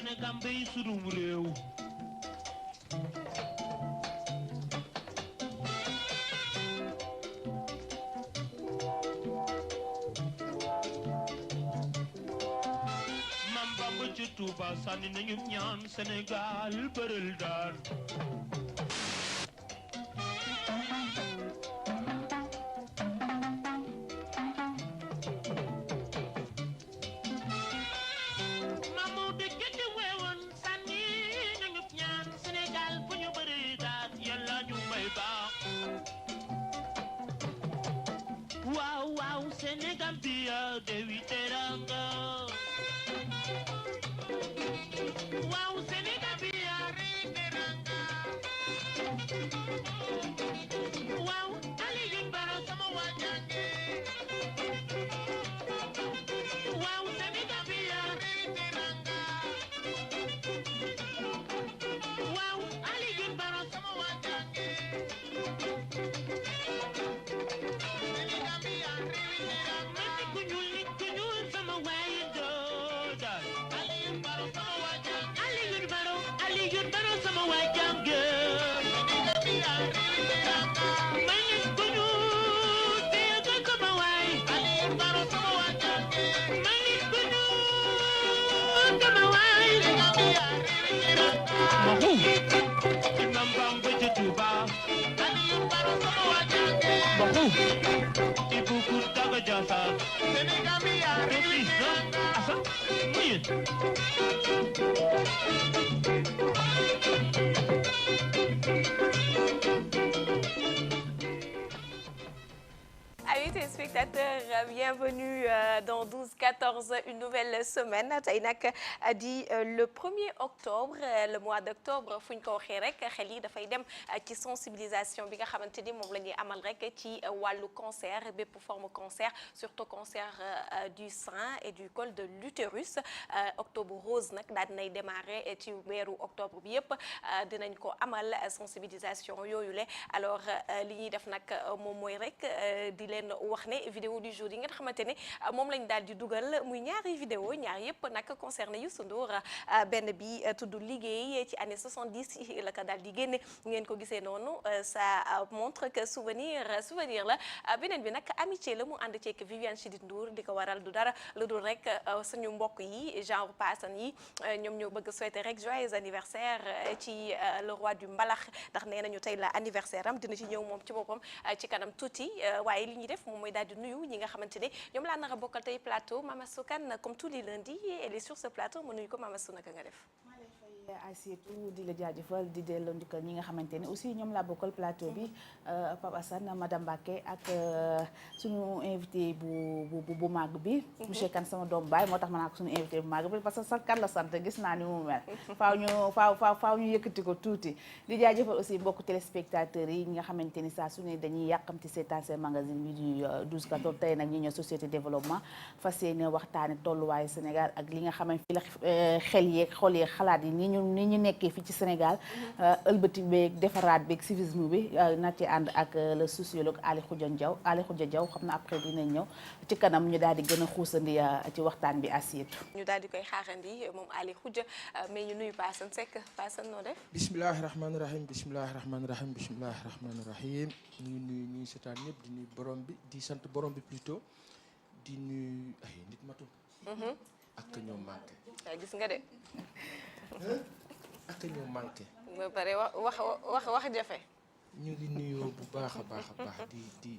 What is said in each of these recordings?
Sénégal bay sunum réew Mam Bamba ci Touba sànni nañu ñaan Sénégal bërël daan Wow, wow, Sénégal biya dewi teranga. Wow, Sénégal biya rewi teranga. Wow, Aliou Baro sama wajange. Wow, Sénégal biya rewi teranga. Wow, Aliou Baro sama wajange. Ibu kunta ke jasa Senegal biar asa muyin Amis téléspectateurs, bienvenue dans 12-14, une nouvelle semaine tey nag di le 1er octobre le mois d'octobre fu ñu ko waxee rek xel yi dafay dem ci sensibilisation bi nga xamante ni moom la ñuy amal rek ci wàllu cancer bépp forme cancer surtout cancer du sein et du col de l'utérus octobre rose nag daal dinay démarrer ci weeru octobre bi yëpp dinañ ko amal sensibilisation yooyu le alors li ñuy def nag moom mooy rek di leen wax ne vidéo du jour yi nga xamante ne moom lañ daal di dugal muy ñaari vidéo ñaar yëpp nag concerné Youssou Ndour benn bi tudd liggéey ci année 70 la ko daal di génne ngeen ko gisee noonu ça montre que souvenir la beneen bi nag amitié la mu ànd ceek Viviane Chidid Ndour di ko waral du dara lu dul rek suñu mbokk yi genre paasan yi ñoom ñoo bëgg souhaiter rek joyeux anniversaire ci le roi du mbalax ndax nee nañu tey la anniversaire am dina ci ñëw moom ci boppam ci kanam tuuti waaye li ñuy def moom mooy daal di nuyu ñi nga xamante ne ñoom laa nar a bokkal tey plateau Mama Soukane comme tous les lundis elle est sur ce plateau ma nuyu ko Mama Sou naka nga def. Asietu di la jaajëfal di delloo ndikal ñi nga xamante ne aussi ñoom laa bokkal plateau bi Pape Assane madame Mbacké ak suñu invité bu màgg bi monsieur Kane sama doom baay moo tax ma naa ko suñu invité bu màgg bi parce que sa kan la sant gis naa ni mu mel faaw ñu yëkkati ko tuuti di jaajëfal aussi mbokku téléspectateurs yi ñi nga xamante ni saa su ne dañuy yàqamti seetaan seen magazine bi du 12-14 tey nag ñi ñëw société développement fas yéene waxtaane tolluwaayu Sénégal ak li nga xamante fi la xel yeeg xol yeeg xalaat yi ni ñu nekkee fii ci Sénégal ëlbati beeg defaraat beeg civisme bi na ci ànd ak le sociologue Ali Khoudia Diaw xam na après dinañ ñëw ci kanam ñu daal di gën a xuusandi ci waxtaan bi Asietu ñu daal di koy xaarandi moom Ali Khoudia mais ñu nuyu Paasan Seck Paasan noo def bismillahi rahmaani rahim bismillahi rahmaani rahim bismillahi rahmaani rahim ñu nuyu ñuy seetaan ñëpp di nuyu borom bi di sant borom bi plutôt di nuyu ay nit matul ak ñoom manqué gis nga de ak ñoo manqué. ba pare wax jafe. ñu ngi nuyoo bu baax a baax a baax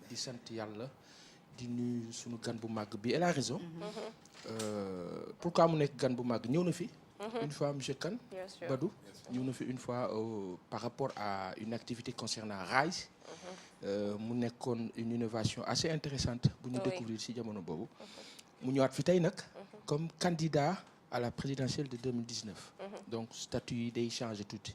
di sant yàlla di nuyu suñu gan bu màgg bi elle a raison. pourquoi mu nekk gan bu màgg ñëw na fi. une fois monsieur Kane. Badou ñëw na fi une fois par rapport à une activité concernant RISE. mu nekkoon une innovation assez intéressante bu ñu découvrir ci jamono boobu. mu ñëwaat fi tey nag. comme candidat. à la présidentielle de 2019. Donc statut yi day changé tuuti.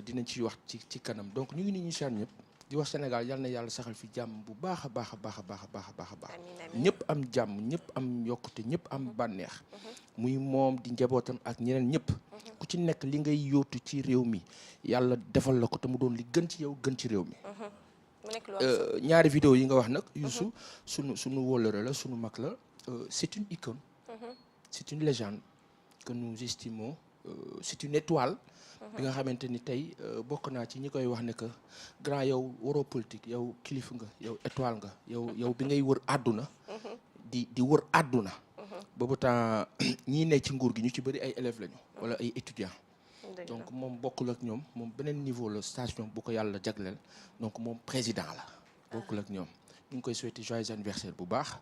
dinañ ci wax ci kanam donc ñu ngi nii ñu saan ñëpp di wax Sénégal yal na yàlla saxal fi jàmm bu baax a baax a baax a baax a baax a baax a baax. ñëpp am jàmm ñëpp am yokkute ñëpp am bànneex. muy moom di njabootam ak ñeneen ñëpp. ku ci nekk li ngay yóotu ci réew mi yàlla defal la ko te mu doon li gën ci yow gën ci réew mi. ñaari vidéo yi nga wax nag. Youssou sunu wóllëre la sunu mag la c'est une icône. c'est une légende que nous estimons c'est une étoile bi nga xamante ni tey bokk naa ci ñi koy wax ne que grand yow waroo politique yow kilifa nga yow étoile nga yow bi ngay wër àdduna di wër àdduna boobu temps ñii ne ci nguur gi ñu ci bëri ay élèves lañu wala ay étudiants donc moom bokkul ak ñoom moom beneen niveau la station bu ko yàlla jagleel donc moom président la bokkul ak ñoom ñu ngi koy souhaiter joyeux anniversaire bu baax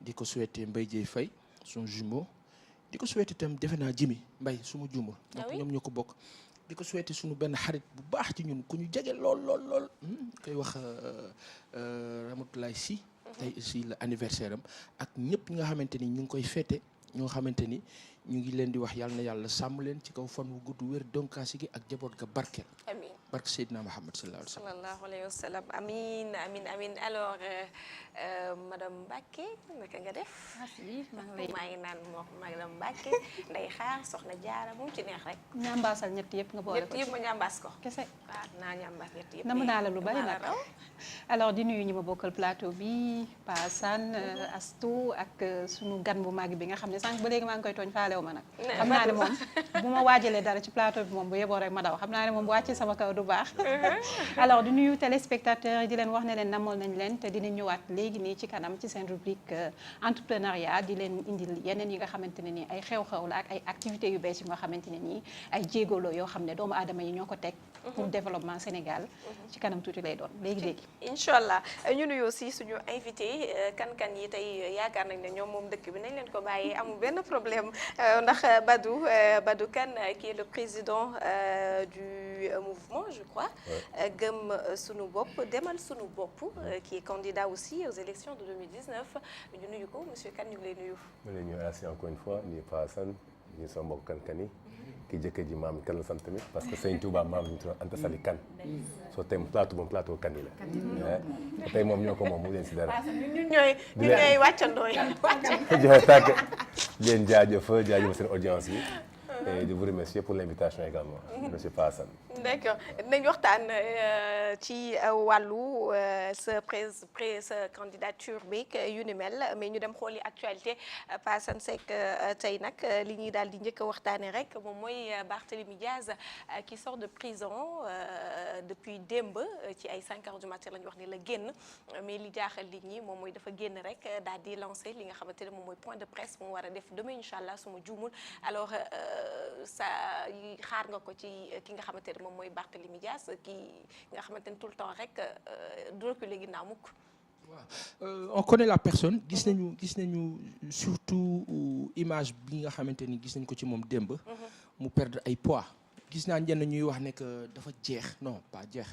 di ko souhaiter Mbaye Dieye Faye son jumeau di ko souhaiter itam defe naa Jimi Mbaye su ma juumul donc ñoom ñoo ko bokk di ko souhaiter suñu benn xarit bu baax ci ñun ku ñu jege lool koy wax Ramatoulaye Sy tey aussi la anniversaire am ak ñëpp ñi nga xamante ni ñu ngi koy fêter ñoo xamante ni ñu ngi leen di wax yàlla na yàlla sàmm leen ci kaw fan wu gudd wér donkaasi gi ak jaboot ga barkeel. amiin barke Seydina Muhammad sallallahu alayhi wa sallam. amiin alors madame Mbacke naka nga def. merci maa ngi naan moom madame Mbacke nday xaar soxna Jaara moom ci neex rek. ñambaasal ñett yëpp nga boole ko ñett yëpp ma ñambaas ko. kese waaw naa ñambaas ñett yëpp. nam naa la lu bari nag. alors di nuyu ñi ma bokkal plateau bi Pa Assane Astou ak sunu gan bu mag bi nga xam ne sànq ba léegi maa ngi koy tooñ faalew ma nag. xam naa ne moom bu ma waajalee dara ci plateau bi moom bu yeboo rek ma daw xam naa ne moom bu wàccee sama kaw du baax. alors di nuyu téléspectateurs yi di leen wax ne leen namoon nañ leen te dinañ ñëwaat léegi nii ci kanam ci seen rubrique entrepreneuriat di leen indil yeneen yi nga xamante ne nii ay xew-xew la ak ay activités yu bees yu nga xamante ne nii ay jéegolo yoo xam ne doomu aadama yi ñoo ko teg pour développement Sénégal ci kanam tuuti lay doon léegi incha allah ñu nuyu aussi suñu invité kan yi tey yaakaar nañ ne ñoom moom dëkk bi nañ leen ko bàyyee amul benn problème ndax Badou Kane qui est le président du mouvement je crois gëm sunu bopp demal sunu bopp qui est candidat aussi aux élections de 2019 ñu nuyu ko monsieur Kane ñu ngi lay nuyu. ma lay nuyu merci encore une fois ñu Pa Assane ñu sama mbokk kan yi ki jëkkër ji maam kan la sant tamit parce que Sëñ Touba maam ñu tudd Anta Sali Kane soo tey plateau kan yi la tey moom ñoo ko moom mu leen si dara ñun ñooy wàccandoo yi joxe tàkk leen jaajëf seen audience bi et de vous remercier pour l'invitation également monsieur Pa Assane. D'accord nañ waxtaan ci wàllu sa candidature bi yu ni mel mais ñu dem xooli actualité Pa Assane Seck tey nag li ñuy daal di njëkk a waxtaanee rek moom mooy Barthélémy Diaz qui sort de prison depuis démb ci ay 5 heures du matin la ñu wax ni la génn mais li jaaxal nit ñi moom mooy dafa génn rek daal di lancer li nga xamante ne moom mooy point de presse mu war a def demain incha allah su ma juumul alors ça xaar nga ko ci ki nga xamante ne moom mooy Barthélémy Diaz ki nga xamante ne tout le temps rek du reculer ginnaaw mukk. waaw on connaît la personne gis nañu surtout image bi nga xamante ni gis nañ ko ci moom démb. mu perdre ay poids. gis naa ñenn ñuy wax ne que dafa jeex non pas jeex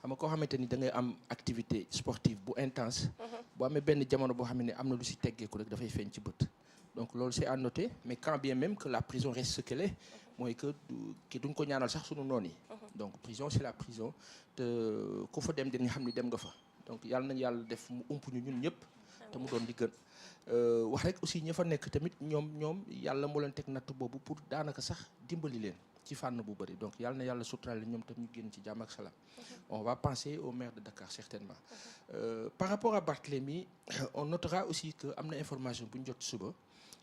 xam nga koo xamante ni da ngay am activité sportive bu intense. boo amee benn jamono boo xam ne am na lu si teggeeku rek dafay feeñ ci bët. donc loolu c'est à noter mais quand bien même que la prison reste ce qu'elle est mooy que ki duñ ko ñaanal sax sunu noon yi. donc prison c'est la prison te ku fa dem dinañ xam ni dem nga fa donc yàlla nañ yàlla def mu ump ñu ñun ñëpp te mu doon di gën wax rek aussi ña fa nekk tamit ñoom yàlla moo leen teg natt boobu pour daanaka sax dimbali leen ci fànn bu bëri donc yàlla na yàlla suturaale ñoom tam ñu génn ci jàmm ak salaam. On va penser au maire de Dakar certainement. Par rapport à Barthélémy on notera aussi que am na information bu ñu jot suba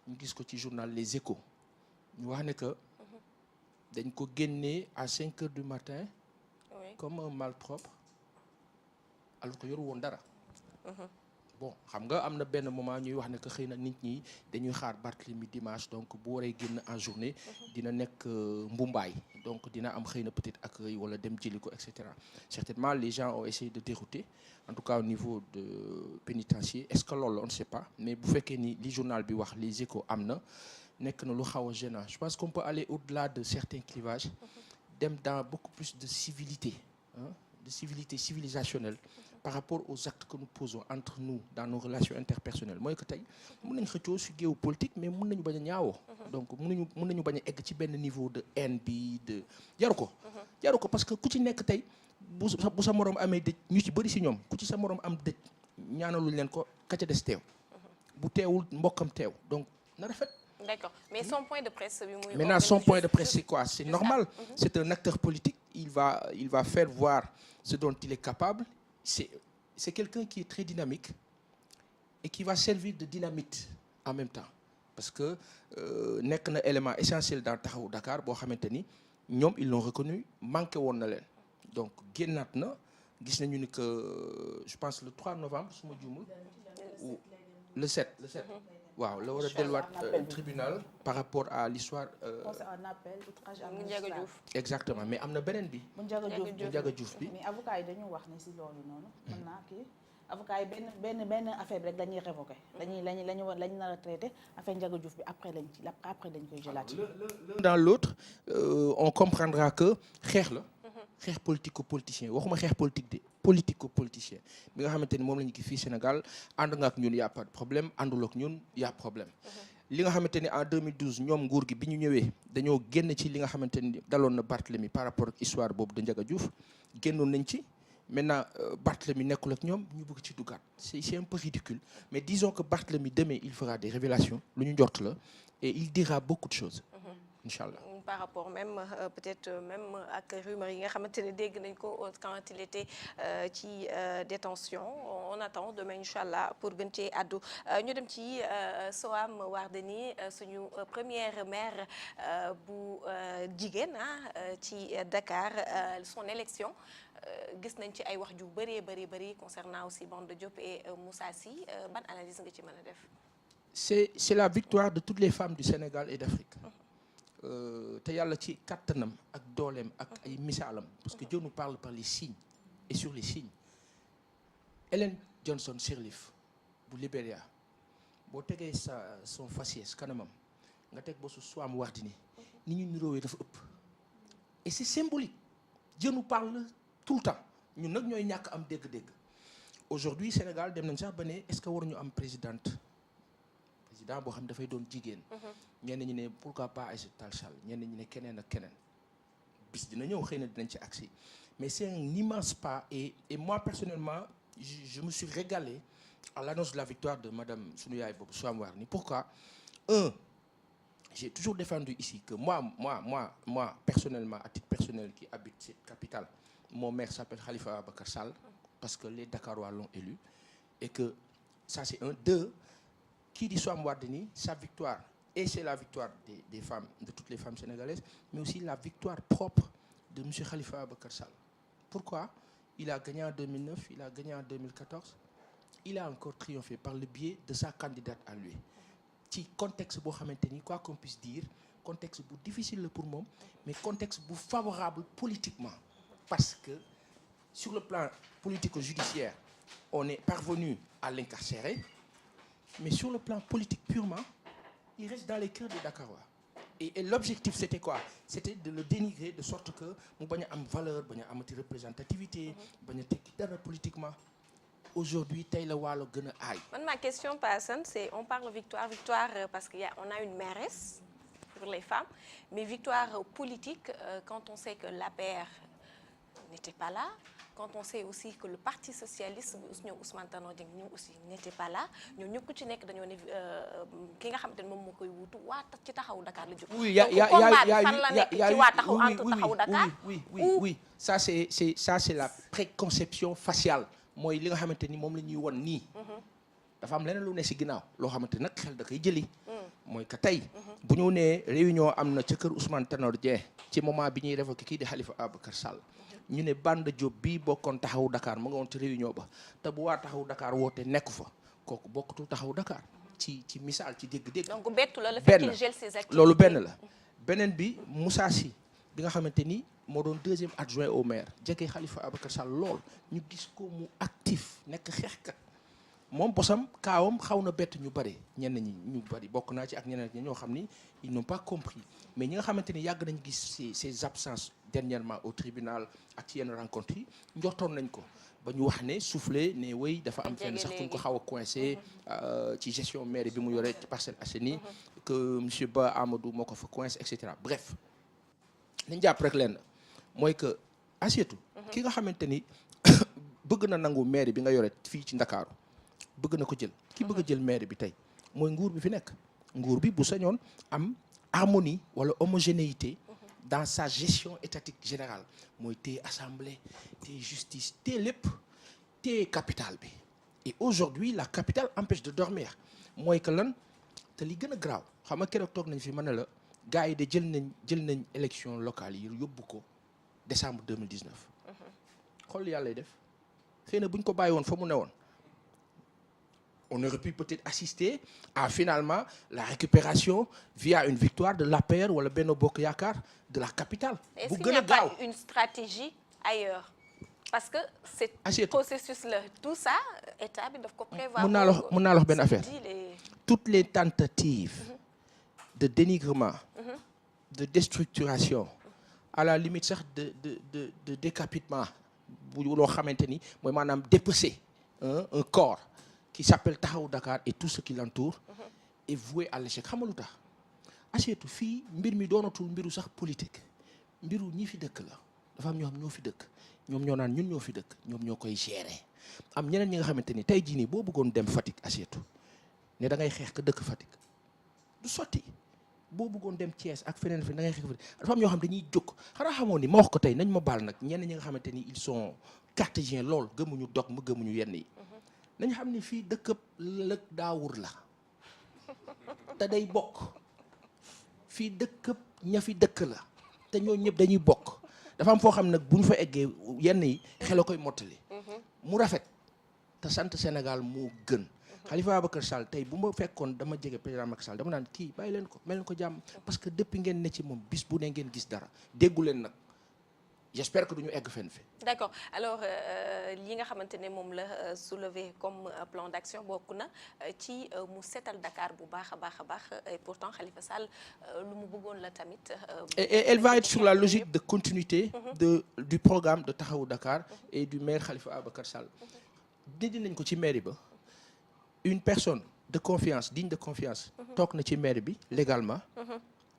ñu gis ko ci journal Les Échos ñu wax ne que dañ ko génnee à 5 heures du matin comme un malpropre alors que yoru woon dara. bon xam nga am na benn moment ñuy wax ne que xëy na nit ñi dañuy xaar Barthélémy dimanche donc bu waree génn en journée dina nekk mbumbaay donc dina am xëy na peut-être accueil wala dem jëli ko et cetera certainement les gens ont essayé de dérouter en tout cas au niveau de pénitencier est-ce que loolu on ne sait pas mais bu fekkee ni li journal bi wax Les Échos am na nekk na lu xaw a gênant je pense qu'on peut aller au-delà de certains clivages dem dans beaucoup plus de civilité de civilité civilisationnelle par rapport aux actes que nous posons entre nous dans nos relations interpersonnelles mooy que tey mën nañu xëccoo si géewu politique mais mën nañu bañ a ñaawoo donc mën nañu bañ a egg ci benn niveau de haine bi de jaru ko parce que ku ci nekk tey bu sa moroom amee dëj ñu ci bëri si ñoom ku ci sa moroom am dëj ñaanaluñ leen ko ka ca des teew bu teewul mbokkam teew donc na rafet. D'accord mais son point de presse bi muy maintenant son point de presse c'est quoi c'est normal c'est un acteur politique il va faire voir ce dont il est capable c'est quelqu'un qui est très dynamique et qui va servir de dynamite en même temps parce que nekk na élément essentiel dans Taxawu Dakar boo xamante ni ñoom ils l'ont reconnu manqué woon na leen donc génnaat na gis nañu ni que je pense le 3 novembre su ma juumul ou le 7 waaw la war a delluwaat tribunal par rapport à l'histoire un appel outrage à Ndiaga Diouf. exactement mais am na beneen bi bu Ndiaga Diouf bi mais avocat yi dañu wax ne si loolu noonu mën naa kii avocat yi benn affaire bi rek dañuy révoqué lañu nar a traité affaire Ndiaga Diouf bi après dañ koy jëlaat l'un dans l'autre on comprendra que xeex la xeex politico-politicien waxuma xeex politique de politico-politicien bi nga xamante ni moom la ñu gis fii Sénégal ànd nga ak ñun y a pas de problème àndul ak ñun y a problème li nga xamante ni en 2012 ñoom nguur gi bi ñu ñëwee dañoo génn ci li nga xamante ni daloon na Barthélemy par rapport ak histoire boobu de Ndiaga Diouf génnoon nañ ci maintenant Barthélemy nekkul ak ñoom ñu bëgg ci duggaat c'est un peu ridicule mais disons que Barthélemy demain il fera des révélations lu ñu njort la et il dira beaucoup de choses Inch'Allah. Par rapport même peut-être même ak rumeur yi nga xamante ne dégg nañ ko quand il était ci détention on attend demain Inch'Allah pour gën cee àddu ñu dem ci Soham Wardini suñu première maire bu jigéen ci Dakar son élection gis nañ ci ay wax ju bëri concernant aussi Banda Diop et Moussa Sy ban analyse nga ci mën a def. C'est la victoire de toutes les femmes du Sénégal et d'Afrique. te yàlla ci kattanam ak dooleem ak ay misaalam parce que Dieu nous parle par les signes et sur les signes Ellen Johnson Sirleaf bu Libéria boo tegee son faciès kanamam nga teg bosu Soham Wardini ni ñu niroowee dafa ëpp et c'est symbolique Dieu nous parle tout le temps ñun nag ñooy ñàkk am dégg-dégg aujourd'hui Sénégal dem nañ sax ba ne est-ce que waruñu am président boo xam dafay doon jigéen ñenn ñi ne pourquoi pas Aïssata Tall Sall ñenn ñi ne keneen ak keneen bis dina ñëw xëy na dinañ ci agsi mais c'est un immense pas et moi personnellement je me suis régalé à l'annonce de la victoire de madame sunu yaay boobu Soham Wardini pourquoi j'ai toujours défendu ici que moi personnellement à titre personnel qui habite cette capitale mon maire s'appelle Khalifa Ababacar Sall parce que les Dakarois l'ont élu et que ça c'est un deux qui dit Soham Wardini sa victoire et c'est la victoire des femmes de toutes les femmes sénégalaises mais aussi la victoire propre de monsieur Khalifa Ababacar Sall pourquoi il a gagné en 2009 il a gagné en 2014 il a encore triomphé par le biais de sa candidate à lui ci contexte boo xamante ni quoi qu'on puisse dire contexte bu difficile la pour moom mais contexte bu favorable politiquement parce que sur le plan politico-judiciaire on est parvenu à l'incarcérer mais sur le plan politique purement il reste dans les cœurs des Dakarois et l'objectif c'était quoi c'était de le dénigrer de sorte que mu bañ a am valeur bañ a amati représentativité bañ a tekki dara politiquement aujourd'hui tey la waalo gën a aay. man ma question Assane c'est on parle victoire parce que on a une mairesse pour les femmes mais victoire politique quand on sait que l'APR n'était pas là quand on sait aussi que le parti socialiste ñoom Ousmane Tanor Dieng ñoom aussi n'était pas là ñoom ñëpp ku ci nekk dañoo ne ki nga xamante ne moom moo koy wutu waa ci Taxawu Dakar la jóg. oui y a fan la nekk ci waa Taxawu entre Taxawu Dakar. oui ça c'est la préconception faciale mooy li nga xamante ni moom la ñuy won nii. dafa am leneen lu ne si ginnaaw loo xamante nag xel da koy jëli. mooy que tey bu ñu nee réunion am na ca kër Ousmane Tanor Dieng ci moment bi ñuy révoqué kii di Khalifa Ababacar Sall. ñu ne Banda Diop bii bokkoon Taxawu Dakar mu nga woon ci réunion ba te bu waa Taxawu Dakar woote nekku fa kooku bokkatul Taxawu Dakar ci misaal ci dégg-dégg. donc bettu la le fait qu'il gèle ses activités loolu benn la beneen bi Moussa Sy bi nga xamante ni moo doon deuxième adjoint au maire jege Khalifa Ababacar Sall lool ñu gis ko mu actif nekk xeexkat moom bosam kaawam xaw na bett ñu bëri ñenn ñi ñu bëri bokk naa ci ak ñeneen ñi ñoo xam ni ils n'ont pas compris mais ñi nga xamante ni yàgg nañ gis ces absences dernièrement au tribunal ak ci yenn rencontres yi njortoon nañ ko ba ñu wax ne soufflé ne wéy dafa am fenn sax fu ñu ko xaw a coincé ci gestion mairie bi mu yore ci Parcelles Assainies que monsieur Ba Amadou moo ko fa coincé et cetera bref nañ jàpp rek leen mooy que Assietou ki nga xamante ni bëgg na nangu mairie bi nga yore fii ci Ndakaaru bëgg na ko jël ki bëgg a jël mairie bi tey mooy nguur bi fi nekk nguur bi bu sañoon am harmonie wala homogénéité dans sa gestion étatique générale mooy téye assemblée téye justice téye lépp téye capitale bi et aujourd'hui la capitale empêche de dormir mooy que lan te li gën a graaw xam nga keroog toog nañ fi mën na la gars yi de jël nañ élection locale yi yóbbu ko décembre 2019 xool yàlla lay def xëy na bu ñu ko bàyyi woon fa mu ne woon on aurait pu peut-être assister à finalement la récupération via une victoire de l'APR wala Benno Bokk Yaakaar de la capitale. Est-ce bu qu'il n'y gën a a pas gaaw une stratégie ailleurs parce que c'est Assiette. processus là tout ça état bi daf ko prévoir. mën naa la wax benn affaire dit les... toutes les tentatives de dénigrement de déstructuration à la limite sax de décapitement bu loo xamante ni mooy maanaam dépecer un corps qui s'appelle Taxawu Dakar et tout ce qui l'entoure est voué à l'échec xam nga lu tax Assiette fii mbir mi doonatul mbiru sax politique mbiru ñi fi dëkk la dafa am ñoo xam ñoo fi dëkk ñoom ñoo naan ñun ñoo fi dëkk ñoom ñoo koy gérer am ñeneen ñi nga xamante ni tey jii nii boo bëggoon dem Fatick Assiette ne da ngay xeex ka dëkk Fatick du sotti boo bëggoon dem Thiès ak feneen da ngay xeex Fatick dafa am ñoo xam dañuy jóg xanaa xamoon ni ma wax ko tey nañ ma baal nag ñenn ñi nga xamante ni ils sont cartésiens lool gëmuñu dogme gëmuñu yenn yi nañ xam ni fii dëkkëb lëg daawur la te day bokk fii dëkkëb ña fi dëkk la te ñoo ñëpp dañuy bokk dafa am foo xam nag bu ñu fa eggee yenn yi xel a koy mottali mu rafet te sant Sénégal moo gën Khalifa Ababacar Sall tey bu ma fekkoon dama jege président Macky Sall dama naan kii bàyyi leen ko mel leen ko jàmm parce que depuis ngeen ne ci moom bis bu ne ngeen gis dara déggu leen nag j'espère que duñu egg fenn fi. D'accord alors li nga xamante ne moom la soulever comme plan d'action bokk na ci mu seetal Dakar bu baax a baax a baax et pourtant Khalifa Sall lu mu bëggoon la tamit. et elle va être sur la logique de continuité du programme de Taxawu Dakar et du maire Khalifa Ababacar Sall. dindi nañ ko ci mairie ba une personne de confiance digne de confiance. toog na ci mairie bi légalement.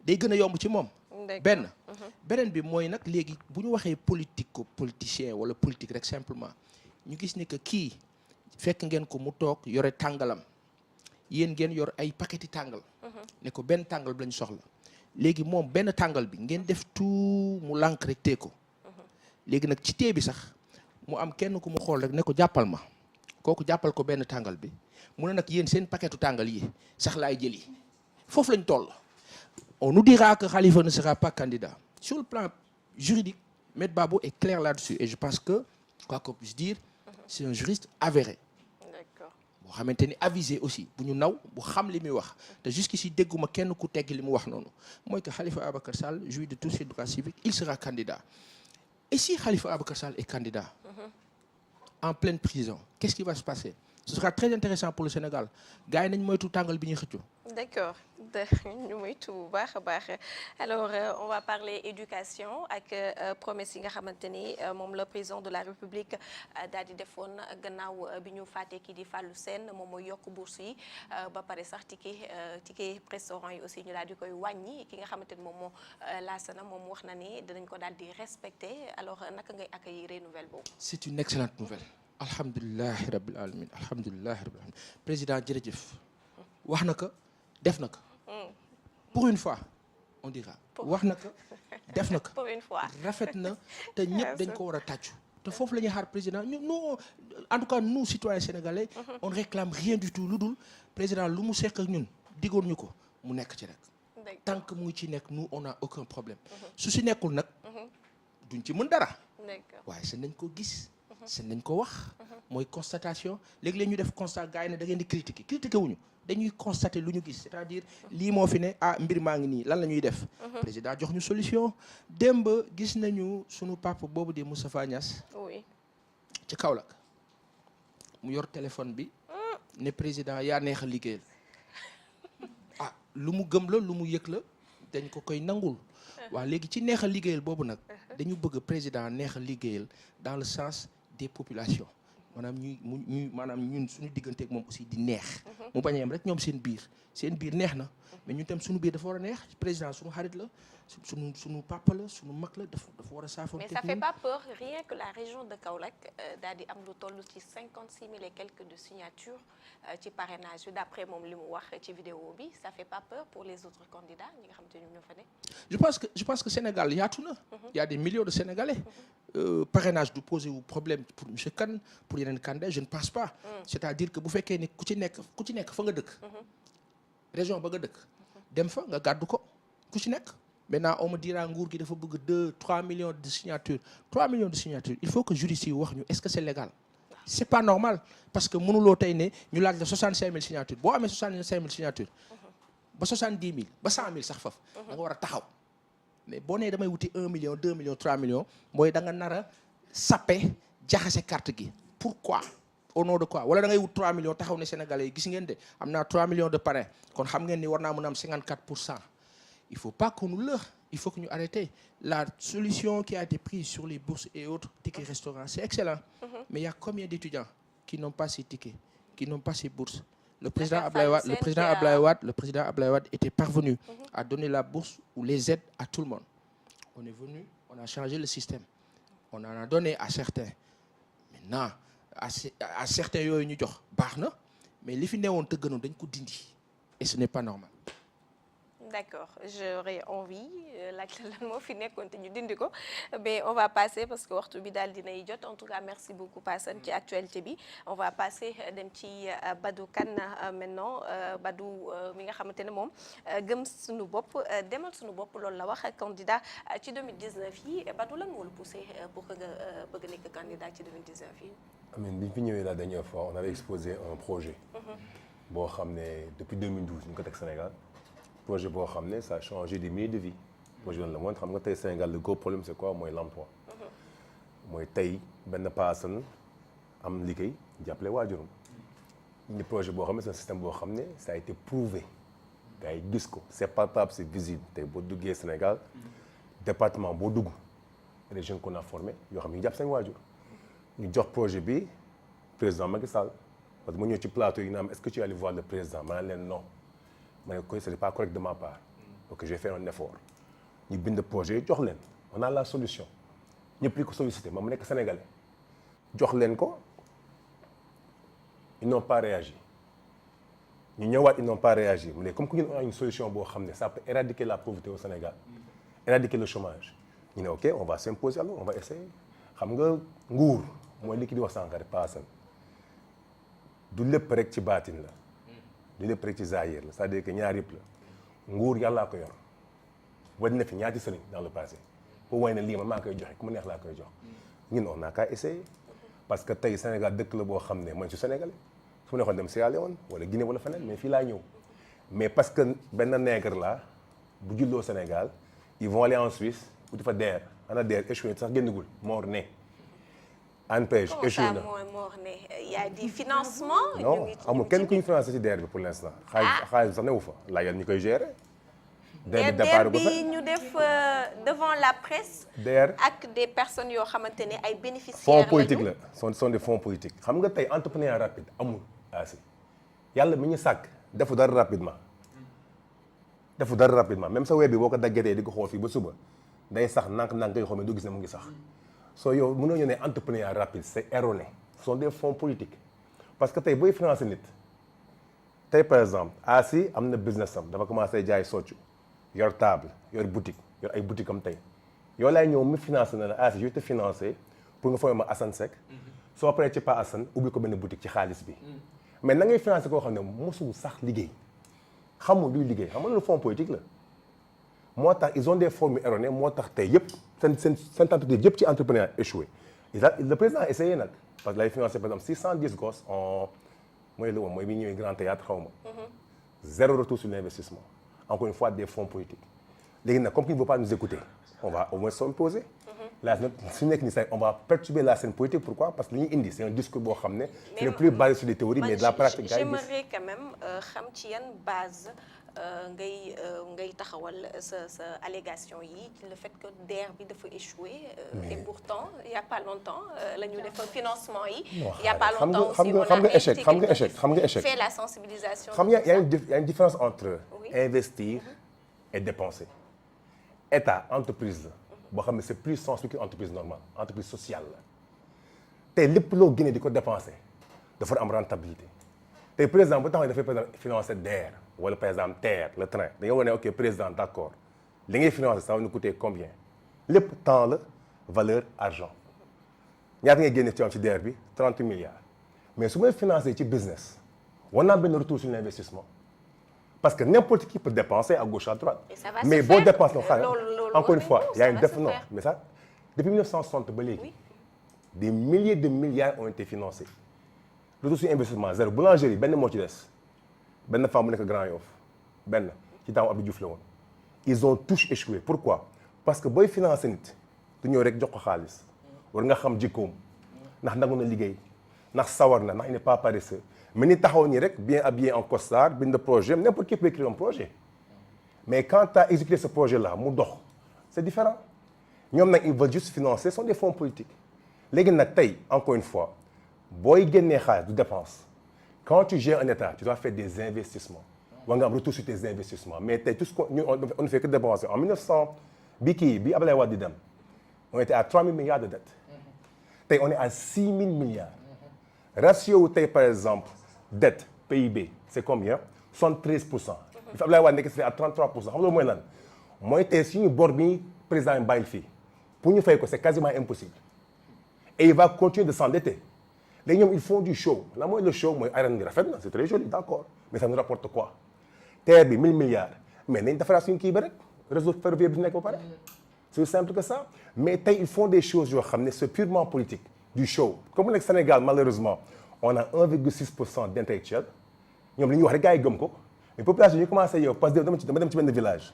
day gën a yomb ci moom. beneen bi mooy nag léegi bu ñu waxee politicien wala politique rek simplement ñu gis ni que kii fekk ngeen ko mu toog yore tàngalam yéen ngeen yor ay paqueti tàngal ne ko benn tàngal bi lañu soxla léegi moom benn tàngal bi ngeen def tout mu lànk rek tee ko léegi nag ci tee bi sax mu am kenn ku mu xool rek ne ko jàppal ma kooku jàppal ko benn tàngal bi mu ne nag yéen seen paquetu tàngal yi sax laay jëli foofu lañ toll. On nous dira que Khalifa ne sera pas candidat. Sur le plan juridique, Maître Babou est clair là-dessus. Et je pense que, quoi qu'on puisse dire, c'est un juriste avéré. D'accord. boo xamante ni avisé aussi bu ñu naw bu xam li muy wax te jusqu'ici dégguma kenn ku tegg li mu wax noonu mooy que Khalifa Ababacar Sall jouit de tous ses droits civiques, il sera candidat. Et si Khalifa Ababacar Sall est candidat en pleine prison, qu'est-ce qui va se passer? Ce sera très intéressant pour le Sénégal. Gars yi nañ moytu tàngal bi ñuy xëccoo. D'accord ñu moytu bu baax a baax alors on va parler éducation ak promesse yi nga xamante ni moom la président de la République daal di defoon gannaaw bi ñu fàtte kii di Fallou Sène moom mooy yokk bourse yi ba pare sax ticket restaurant yi aussi ñu daal di koy wàññi ki nga xamante ni moom moo laasana moom wax na ni dinañ ko daal di respecter alors naka ngay accueillir nouvelle boobu. C'est une excellente nouvelle. Alhamdulillahi rabbil alamin alhamdulillahi rabbil alamin président jërëjëf wax na ko def na ko pour une fois on dira wax na ko def na ko pour une fois rafet na te ñëpp dañ ko war a tàccu te foofu la ñuy xaar président nous en tout cas nous citoyens sénégalais on ne réclame rien du tout lu dul président lu mu seq ak ñun digoon ñu ko mu nekk ci rek tant que mu ngi ci nekk nous on a aucun problème su si nekkul nag duñ ci mën dara waaye sa nañ ko gis seen nañ ko wax mooy constatation léegi-léeg ñu def constat gars yi ne da ngeen di critiquer wuñu dañuy constater lu ñu gis c'est-à-dire lii moo fi ne mbir maa ngi nii lan la ñuy def président jox ñu solution démb gis nañu sunu papa boobu di Moustapha Niasse ci Kaolack mu yor téléphone bi ne président yaa neex a liggéeyal lu mu gëm la lu mu yëg la dañ ko koy nangul waaw léegi ci neex a liggéeyal boobu nag dañu bëgg président neex a liggéeyal dans le sens des populations maanaam maanaam ñun suñu digganteeg moom aussi di neex mu bañ a yem rek ñoom seen biir neex na mais ñun tam suñu biir dafa war a neex président suñu xarit la suñu papa la suñu mag la dafa war a saafoon. mais ça fait pas peur rien que la région de Kaolack daal di am lu toll ci 56 000 et quelques de signatures ci parrainage bi d'après moom li mu wax ci vidéo bi ça fait pas peur pour les autres candidats ñi nga xam te ne ñoo fa ne. je pense que Sénégal yaatu na. Il y a des millions de Sénégalais. Parrainage du poser wu problème pour monsieur Kane pour yeneen candidat je ne pense pas. C'est-à-dire que bu fekkee ne ku ci nekk fa nga dëkk. région ba nga dëkk dem fa nga gàddu ko ku ci nekk. Maintenant on me dira nguur gi dafa bëgg 2-3 millions de signatures 3 millions de signatures il faut que juristes yi wax ñu est-ce que c'est légal. C'est pas normal parce que mënuloo tey ne ñu laaj la 65 000 signatures boo amee 65 000 signatures ba 70 000 ba 100 000 sax faf da nga war a taxaw mais boo nee damay wuti 1 million 2 millions 3 millions mooy da nga nar a sappe jaxase carte gi pourquoi au nom de quoi wala da ngay wut 3 millions taxaw ne Sénégalais yi gis ngeen de am naa 3 millions de parrains kon xam ngeen ni war naa mën a am 54%. Il faut pas qu'on nous leurre il faut que ñu arrêter la solution qui a été prise sur les bourses et autres tickets restaurants c'est excellent mais il y a combien d'étudiants qui n'ont pas ces tickets qui n'ont pas ces bourses le président Abdoulaye Wade était parvenu à donner la bourse ou les aides à tout le monde on est venu on a changé le système on en a donné à certains maintenant à certains yooyu ñu jox baax na mais li fi newoon te gënoon dañ ko dindi et ce n'est pas normal. D'accord j'aurais envie laaj la lan moo fi nekkoon te ñu dindi ko mais on va passer parce que waxtu bi daal dinay jot en tout cas merci beaucoup Passane ci actualité bi on va passer dem ci Badou Kane maintenant Badou mi nga xamante ne moom gëm suñu bopp demal suñu bopp loolu la wax candidat ci 2019 yi Badou lan moo la poussé pour que nga bëgg nekk candidat ci 2019 yi. Amine bi ñu fi ñëwee la dernière fois on avait exposé un projet. boo xam ne depuis 2012 ñu ko teg Sénégal. projet boo xam ne ça a changé des milliers de vies projet loolu la mooy xam nga tey Sénégal le gros problème c'est quoi mooy l'emploi mooy tey benn personne am liggéey jàppale waajuram ñu projet boo xam ne c'est un système boo xam ne ça a été prouvé gars yi gis ko c'est palpable c'est visible tey boo duggee Sénégal département boo dugg les jeunes qu'on a formés yoo xam ne ñu jàpp seen waajur ñu jox projet bi président Macky Sall parce que mu ñëw ci plateau yi na am est-ce que tu es allé voir le président ma ne leen non ma ne ko ce n'est pas correct de ma part donc j'ai fait un effort ñu bind projet jox leen on a la solution ñëpp li ko sollicité ma mu nekk sénégalais jox leen ko ils n'ont pas réagi ñu ñëwaat ils n'ont pas réagi mu ne comme que ñun on a une solution boo xam ne ça peut éradiquer la pauvreté au Sénégal éradiquer le chômage ñu ne ok on va s'imposer alors on va essayer xam nga nguur mooy li ki di wax sànq rek paasan du lépp rek ci baatin la du lépp rek ci zaahir la c'est-à-dire que ñaar yëpp la nguur yàllaa ko yor wane na fi ñaati sëriñ dans le passé pour wane ne lii man maa koy joxe ku mu neex laa koy jox ñun on n'a qu'à essayer parce que tey Sénégal dëkk la boo xam ne man su Sénégalais su ma neexoon dem Sierra Leone wala Guinée wala feneen mais fii laa ñëw mais parce que benn nègre la bu juddoo Sénégal ils vont aller en Suisse bu di fa DER ana DER échoué sax génnagul mort né ANPEJ échoué na mort né il y a des financements. non amul kenn ku ñu financé ci DER bi pour l'instant. xaalis sax newu fa laajal ñu koy gérer. DER bi ñu def devant la presse. DER ak des personnes yoo xamante ne ay bénéficiaires fonds politique la sont des fonds politiques xam nga tey entrepreneur rapide amul asi yàlla mi ñu sàkk defu dara rapidement même sa web bi boo ko daggatee di ko xool fii ba suba day sax nank-nank yoo xam ne du gis ne mu ngi sax soo yow mënoo ñu ne entrepreneur rapide c'est erroné ce sont des fonds politiques parce que tey booy financer nit tey par exemple asi am na business am dafa commencé jaay soccu yor table yor boutique yor ay boutique am tey yow laay ñëw mi financé na la asi je vais te financer pour nga fooy ma Assane Seck soo paree ci pas Assane ubbi ko benn boutique ci xaalis bi mais na ngay financer koo xam ne mosul sax liggéey xamul luy liggéey xam nga loolu fonds politique la moo tax ils ont des formules erronées moo tax tey yëpp seen tentative yëpp ci entrepreneur échoué le président a essayé nag parce que lay financé par exemple 610 gosses en mooy la woon mooy bi ñëwee grand théâtre xaw ma zéro retour sur l'investissement encore une fois des fonds politiques léegi nag comme qu'il ne veut pas nous écouter on va au moins s'imposer la su nekk ni sax on va perturber la scène politique pourquoi parce que li ñuy indi c'est un discours boo xam ne ce n'est plus basé sur des théories mais de la pratique j'aimerais quand même xam ci yan base ngay taxawal sa allégation yi le fait que DER bi dafa échoué et pourtant il y a pas longtemps la ñu def financement yi il y a pas longtemps aussi xam nga échec fait la sensibilisation xam nga y a une différence entre investir et dépenser état entreprise la boo xam ne c'est plus sensible qu'une entreprise normale entreprise sociale la tey lépp loo génne di ko dépenser dafa am rentabilité tey président bu taxaw dafay par exemple financer DER wala par exemple TER le train da nga wane ok président d'accord li ngay financer ça va nous coûter combien lépp temps la valeur argent ñaata ngay génne ci DER bi 30 milliards mais su may financer ci business war naa benn retour sur l'investissement parce que n'importe qui peut dépenser à gauche à droite. Et ça va mais se boo faire. dépense non xaaral Loolu encore une wax fois nañ ko, il y a ça une va se non faire. mais ça depuis 1960 ba léegi des milliers de milliards ont été financés lu dul suñu investissement zéro boulangerie benn moo ci des benn femme bu nekk Grand Yoff benn ci temps Abdou Diouf la woon ils ont tous échoué pourquoi parce que booy financer nit du ñëw rek jox ko xaalis war nga xam jikkoom ndax nangu na liggéey ndax sawar na ndax il n'est pas paresseux mais ni taxaw nii rek bien habillé en costard bind projet n'importe qui peut écrire un projet mais quand tu as exécuté ce projet là mu dox c'est différent ñoom nag ils veulent juste financer ce sont des fonds politiques léegi nag tey encore une fois booy génnee xaalis du dépense quand tu gères un état tu dois faire des investissements war nga am retour sur tes investissements mais tey tout ce qu'on on ne fait que dépenser en 1900 bi Abdoulaye Wade di dem on était à 3 000 milliards de dettes tey on est à 6 000 milliards ratio tey par exemple dette PIB c'est combien 73%. Il faut Abdoulaye Wade nekk c'est à 33%. xam nga loolu mooy lan mooy tey suñu bor bi président yi bàyyil fii pour ñu fay ko c'est quasiment impossible et il va continuer de s'endetter léegi ñoom ils font du show la mooy le show mooy arène bi rafet na c'est très joli d'accord mais ça nous rapporte quoi terre bi 1000 milliards mais nañ defaraat suñu kii ba rek réseau ferroviaire bi nekk ba pare c'est aussi simple que ça mais tey ils font des choses yoo xam ne c'est purement politique du show comme mu nekk Sénégal malheureusement on a 1,6% d'intellectuels ñoom li ñuy wax rek gars yi gëm ko mais population yi ñu commencé yow parce que dama dem ci benn village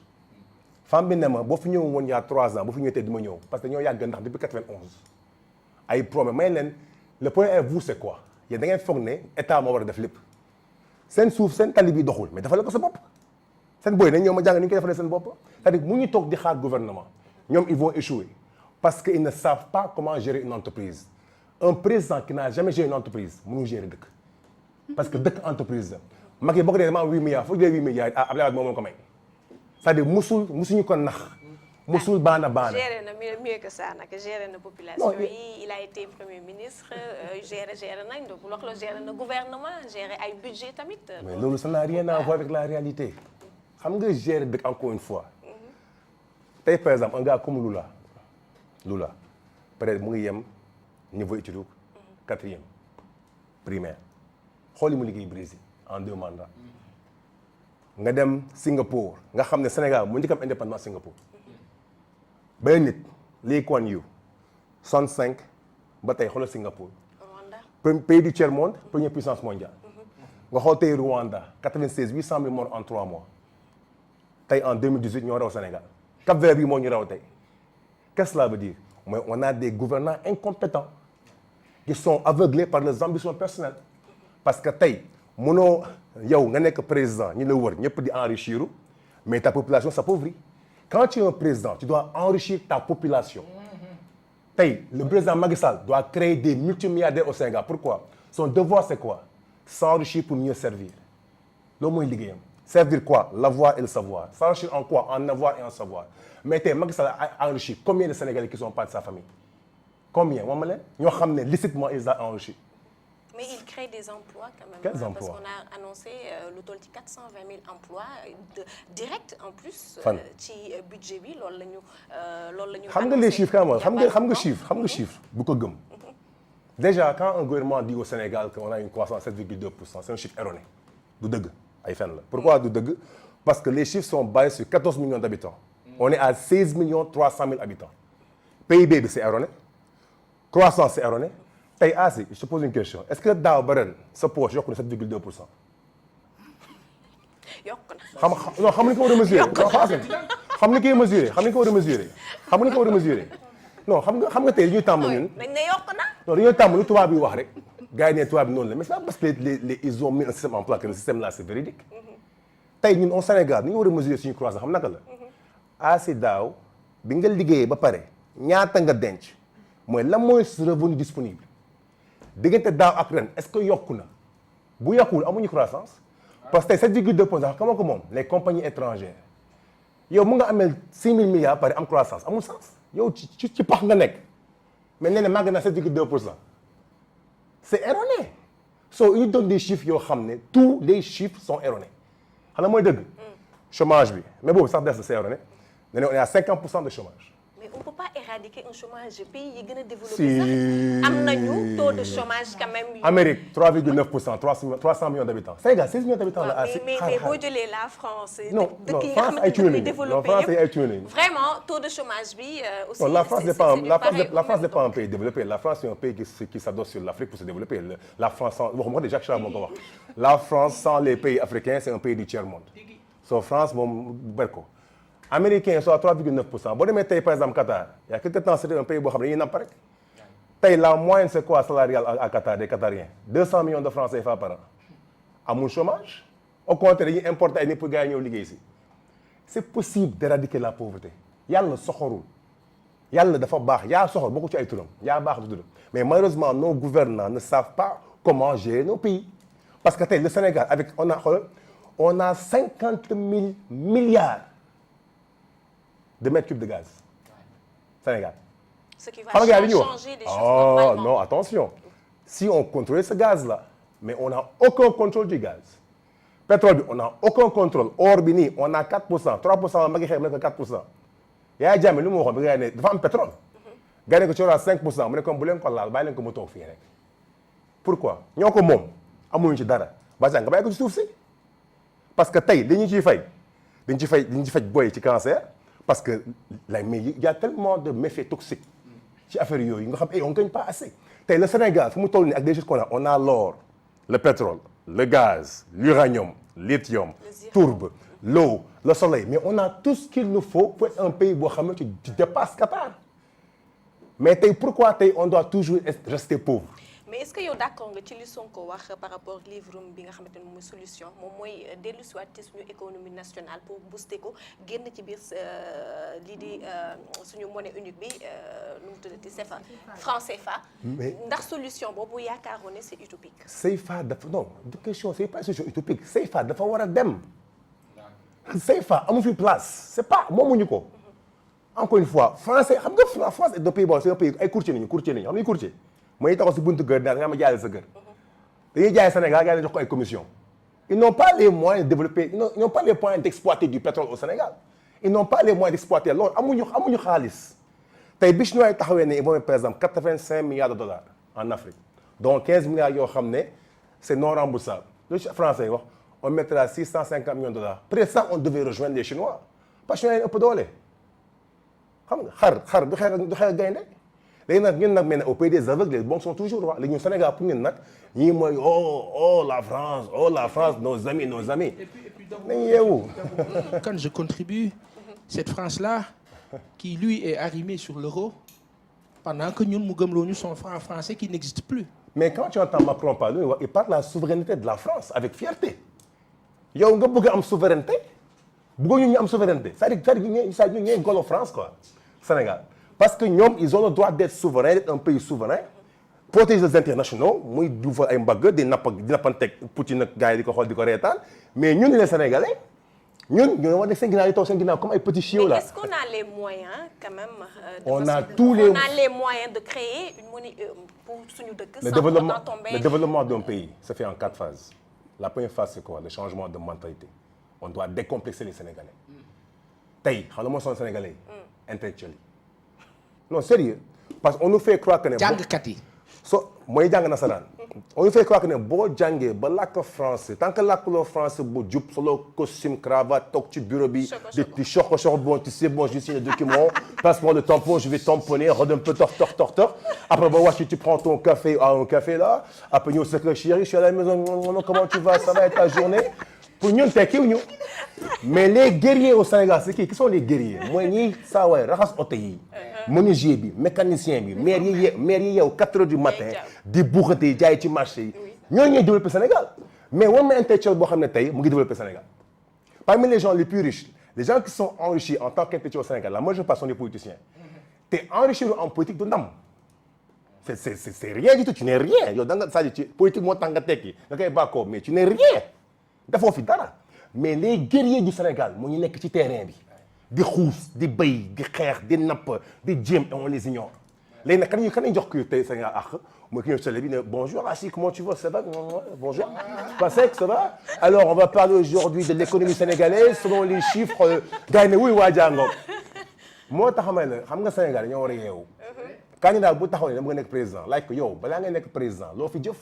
femme bi ne ma boo fi ñëw woon il y a 3 ans boo fi ñëwee tey du ma ñëw parce que ñoo yàgg ndax depuis 91 ay problème may leen le problème avec vous c'est quoi yéen da ngeen foog ne état moo war a def lépp seen suuf seen tali bi doxul mais defal ko sa bopp seen boy nañ ñëw ma jàng ni ñu koy defalee seen bopp c'est-à-dire mu ñu toog di xaar gouvernement ñoom ils vont échouer parce que ils ne savent pas comment gérer une entreprise un président qui n'a jamais géré une entreprise mënu gérer dëkk parce que dëkk entreprise la mag yi boo ko dee dama am 8 milliards foog dee 8 milliards ah Abdoulaye Wade moom moo ko may c'est-à-dire musuñu ko nax musul baana. géré na mieux que ça nag géré na population yi il a été premier ministre géré nañ do bu wax la géré na gouvernement géré ay budget tamit. mais loolu ça n'a rien à voir avec la réalité xam nga gérer dëkk encore une fois tey par exemple un gars comme Lula peut-être mu ngi yem niveau étude 4e primaire xooli mu liggéey Brésil en 2 mandats nga dem Singapour nga xam ne Sénégal mu njëkk am indépendance Singapour benn nit Lee Kuan Yew 65 ba tey xoolal Singapour pays du tiers monde première puissance mondiale nga xool tey Rwanda 96 800 000 morts en 3 mois tey en 2018 ñoo raw Sénégal Cap-Vert bi moo ñu raw tey qu'est-ce que cela veut dire mooy on a des gouvernants incompétents qui sont aveuglés par leurs ambitions personnelles parce que tey mënoo yow nga nekk président ñi la wër ñëpp di enrichir mais ta population s'appauvrit quand tu es un président tu dois enrichir ta population tey le président Macky Sall doit créer des multimilliardaires au Sénégal pourquoi son devoir c'est quoi s'enrichir pour mieux servir loolu mooy liggéeyam servir quoi l'avoir et le savoir s'enrichir en quoi en avoir et en savoir mais tey Macky Sall a enrichi combien de Sénégalais qui sont pas de sa famille combien moom ma leen ñoo xam ne licitement ils ont enrichi. Mais il crée des emplois quand même. Quels emplois? Parce qu'on a annoncé lu toll ci 420 000 emplois directs en plus. Fan. ci budget bi loolu la ñu xam nga les chiffres xam nga chiffre bu ko gëm. Déjà quand un gouvernement dit au Sénégal qu'on a une croissance de 7,2%, c'est un chiffre erroné du dëgg ay fen la. Pourquoi du dëgg? Parce que les chiffres sont basés sur 14 millions d'habitants. On est à 16 300 000 habitants. PIB bi c'est erroné. Croissance c'est erroné. tey Asi je te pose une question est-ce que daaw ba ren sa poche yokku na 7,2%. yokku na non xam ni ko war a mesurer. xam ni koy mesurer xam ni ko war a mesurer. xam ni ko war a mesurer. non xam nga tey li ñuy tàmm ñun. dañ ne yokku na. non dañoo tàmm lu tubaab yi wax rek. gars yi ne tubaab bi noonu la mais c'est pas parce que ils ont mis un système en place que le système là c'est véridique. tey ñun au Sénégal ni ñu war a mesurer suñu croissance xam naka la. Asi daaw bi nga liggéeyee ba pare ñaata nga denc mooy lan mooy revenu disponible. diggante daaw ak ren est-ce que yokku na bu yokkul amuñu croissance parce que tey 7,2% comment que moom les compagnies étrangères yow mu nga amee 6 000 milliards pare am croissance amul sens yow ci pax nga nekk mais nee na màgg na 7,2% c'est erroné so il donne des chiffres yoo xam ne tous les chiffres sont erronés xam nga mooy dëgg chômage bi mais boobu sax des na c'est erroné nee na on est à 50% de chômage mais on peut pas éradiquer un chômage pays yi gën a développé sax am nañu taux de chômage quand même. Amérique 3,9%, 300 millions d'habitants. Sénégal 16 millions d'habitants la. mais boo jëlee la France. non dëkk yi nga France ay xamante tunnel ne lañu. développé non France ay yëpp tunnel lañu. vraiment taux de chômage bi aussi. non la France n'est pas un pays développé. La France c'est un pays qui s'adosse sur l'Afrique pour se développer. La France sans waxuma ko Jacques Chirac moo ko wax. La France sans les pays africains c'est un pays du tiers-monde. So France moom ber ko. Américains sont à 3,9%. boo demee tey par exemple Qatar il y a quelque temps c'était un pays boo xam ne dañuy napp rek. tey la moyenne c'est quoi salariale à Qatar des Qatariens 200 millions de francs CFA par an. amul chômage. au contraire dañuy importer ay nit pour gars yi ñëw liggéey si. c'est possible d'éradiquer la pauvreté. yàlla soxorul. yàlla dafa baax yaa soxor bokku ci ay turam yaa baax du turam mais malheureusement nos gouvernants ne savent pas comment gérer nos pays. parce que tey le Sénégal avec on a 50 000 milliards de mètres cubes de gaz. Sénégal. ce qui va changer des choses normalement. Non, attention. Si on contrôlait ce gaz-là, mais on n'a aucun contrôle du gaz. Pétrole, on n'a aucun contrôle. Or, bini, on a 4%, 3%, mais 4%. Il y a jamais, nous, on a un pétrole. Gagner que tu auras 5%, mais comme vous voulez qu'on l'a, bah, comme on fait. Pourquoi? Nous avons comme amuñu ci dara. Ba nga bay ko ci suuf si. Parce que tey dañu ciy fay. dañ ci faj boy ci cancer. parce que mais il y a tellement de méfaits toxiques ci affaire yooyu nga xam on gagne pas assez. tey le Sénégal fu mu toll nii ak des choses qu'on a on a l'or, le pétrole, le gaz, l'uranium, lithium, tourbe, l'eau, le soleil, mais on a tout ce qu'il nous faut pour être un pays boo xam ne tu dépasses Qatar. mais tey pourquoi tey on doit toujours rester pauvre. mais est-ce que yow d'accord nga ci li Sonko wax par rapport ak livre bi nga xamante ne mooy solution moom mooy dellu si waat ci suñu économie nationale pour booster ko génn ci biir lii di suñu monnaie unique bi nu mu tuddati CFA franc CFA. ndax solution boobu yaakaaroon ne c'est utopique. CFA dafa non question c'est pas solution utopique CFA dafa war a dem. CFA amu fi place c'est pas moomuñu ko. encore une fois français xam nga la France est un pays bon c'est un pays ay courtier nañu xam nga courtier. mooy taxaw si buntu kër nga ma jaay sa kër dañuy jaay Sénégal gars yi jox ko ay commission. ils n'ont pas les moyens de développer ils n'ont pas les moyens d'exploiter du pétrole au Sénégal. ils n'ont pas les moyens d'exploiter loolu amuñu xaalis. tey bi chinois yi taxawee ne ils vont mettre par exemple 85 milliards de dollars en Afrique dont 15 milliards yoo xam ne c'est non remboursable. le français yi wax on mettra 650 millions de dollars. peut-être ça on devait rejoindre les Chinois parce que Chinois yi ëpp doole xam nga xar du xeex gaynde. léegi nag ñun nag mel ne au pays des aveugles les bons sont toujours rois léegi ñun Sénégal pour ñun nag ñii mooy la France nos amis nañu yeewu. Quand je contribue cette France-là qui lui est arrimée sur l'euro pendant que ñun mu gëmloo ñu son franc français qui n'existe plus. mais quand tu entends Macron parler il parle de la souveraineté de la France avec fierté yow nga bëgg am souveraineté bëgg ñu am souveraineté c'est-à-dire ñu ñooy golo France quoi Sénégal. parce que ñoom ils ont le droit d'être souverain d'être un pays souverain protéger les internationaux muy duufal ay mbagg di nappanteeg Poutine ak gars yi di ko xool di ko reetaan mais ñun les Sénégalais ñun ñoo war a def seen ginnaaw yi toog seen ginnaaw comme ay petits chiots là. mais est-ce qu'on a les moyens quand même. on a tous les moyens de créer une monnaie pour suñu dëkk. le développement d'un pays se fait en 4 phases. la première phase c'est quoi le changement de mentalité on doit décomplexer les Sénégalais tey xam nga moo son Sénégalais intellectuels yi. non sérieux parce qu'on nous fait croire que ne. jàngkat yi. mooy jàng nasaraan. on nous fait croire que ne boo jàngee ba làkk français tant que làkkuloo français bu jub solo costume cravate toog ci bureau bi. di choc bon tu sais bon je signe le document passe-moi le tampon je vais tamponner rôde un peu tox après ba wàcc tu prends ton café un café là après ñëw sa kër chérie je suis à la maison comment tu vas ça va être ta journée. pour ñun tekkiwuñu mais les guerriers au Sénégal c'est qui sont les guerriers mooy ñiy saa waay raxas oto yi. menuisier bi mécanicien bi maire yi yow 4 heures du matin di buuxate yi jaay ci marché yi ñooñu ñooy développer Sénégal mais war na intellectuel boo xam ne tey mu ngi développer Sénégal parmi les gens les plus riches les gens qui sont enrichis en tant qu'intellectuels au Sénégal la majeure partie sont des politiciens te enrichir en politique du ndam c'est rien du tout tu n'es rien yow da nga c'est-à-dire ci politique moo tax nga tekki nga koy bàkkoo mais tu n'es rien dafoo fi dara mais les guerriers du Sénégal mu ñu nekk ci terrain bi di xuus di béy di xeex di napp di jéem et on les ignore léegi nag kan ñu jox kii tey Sénégal ak mooy ki ñëw sele bi ne bonjour Assis comment tu vas ça va bonjour Pasek ça va alors on va parler aujourd'hui de l'économie sénégalaise selon les chiffres gars yi ne wuy waa jàngoog moo tax may la xam nga Sénégal dañoo war a yeewu. candidat bu taxaw ne dama nga nekk président laaj ko yow balaa ngay nekk président loo fi jëf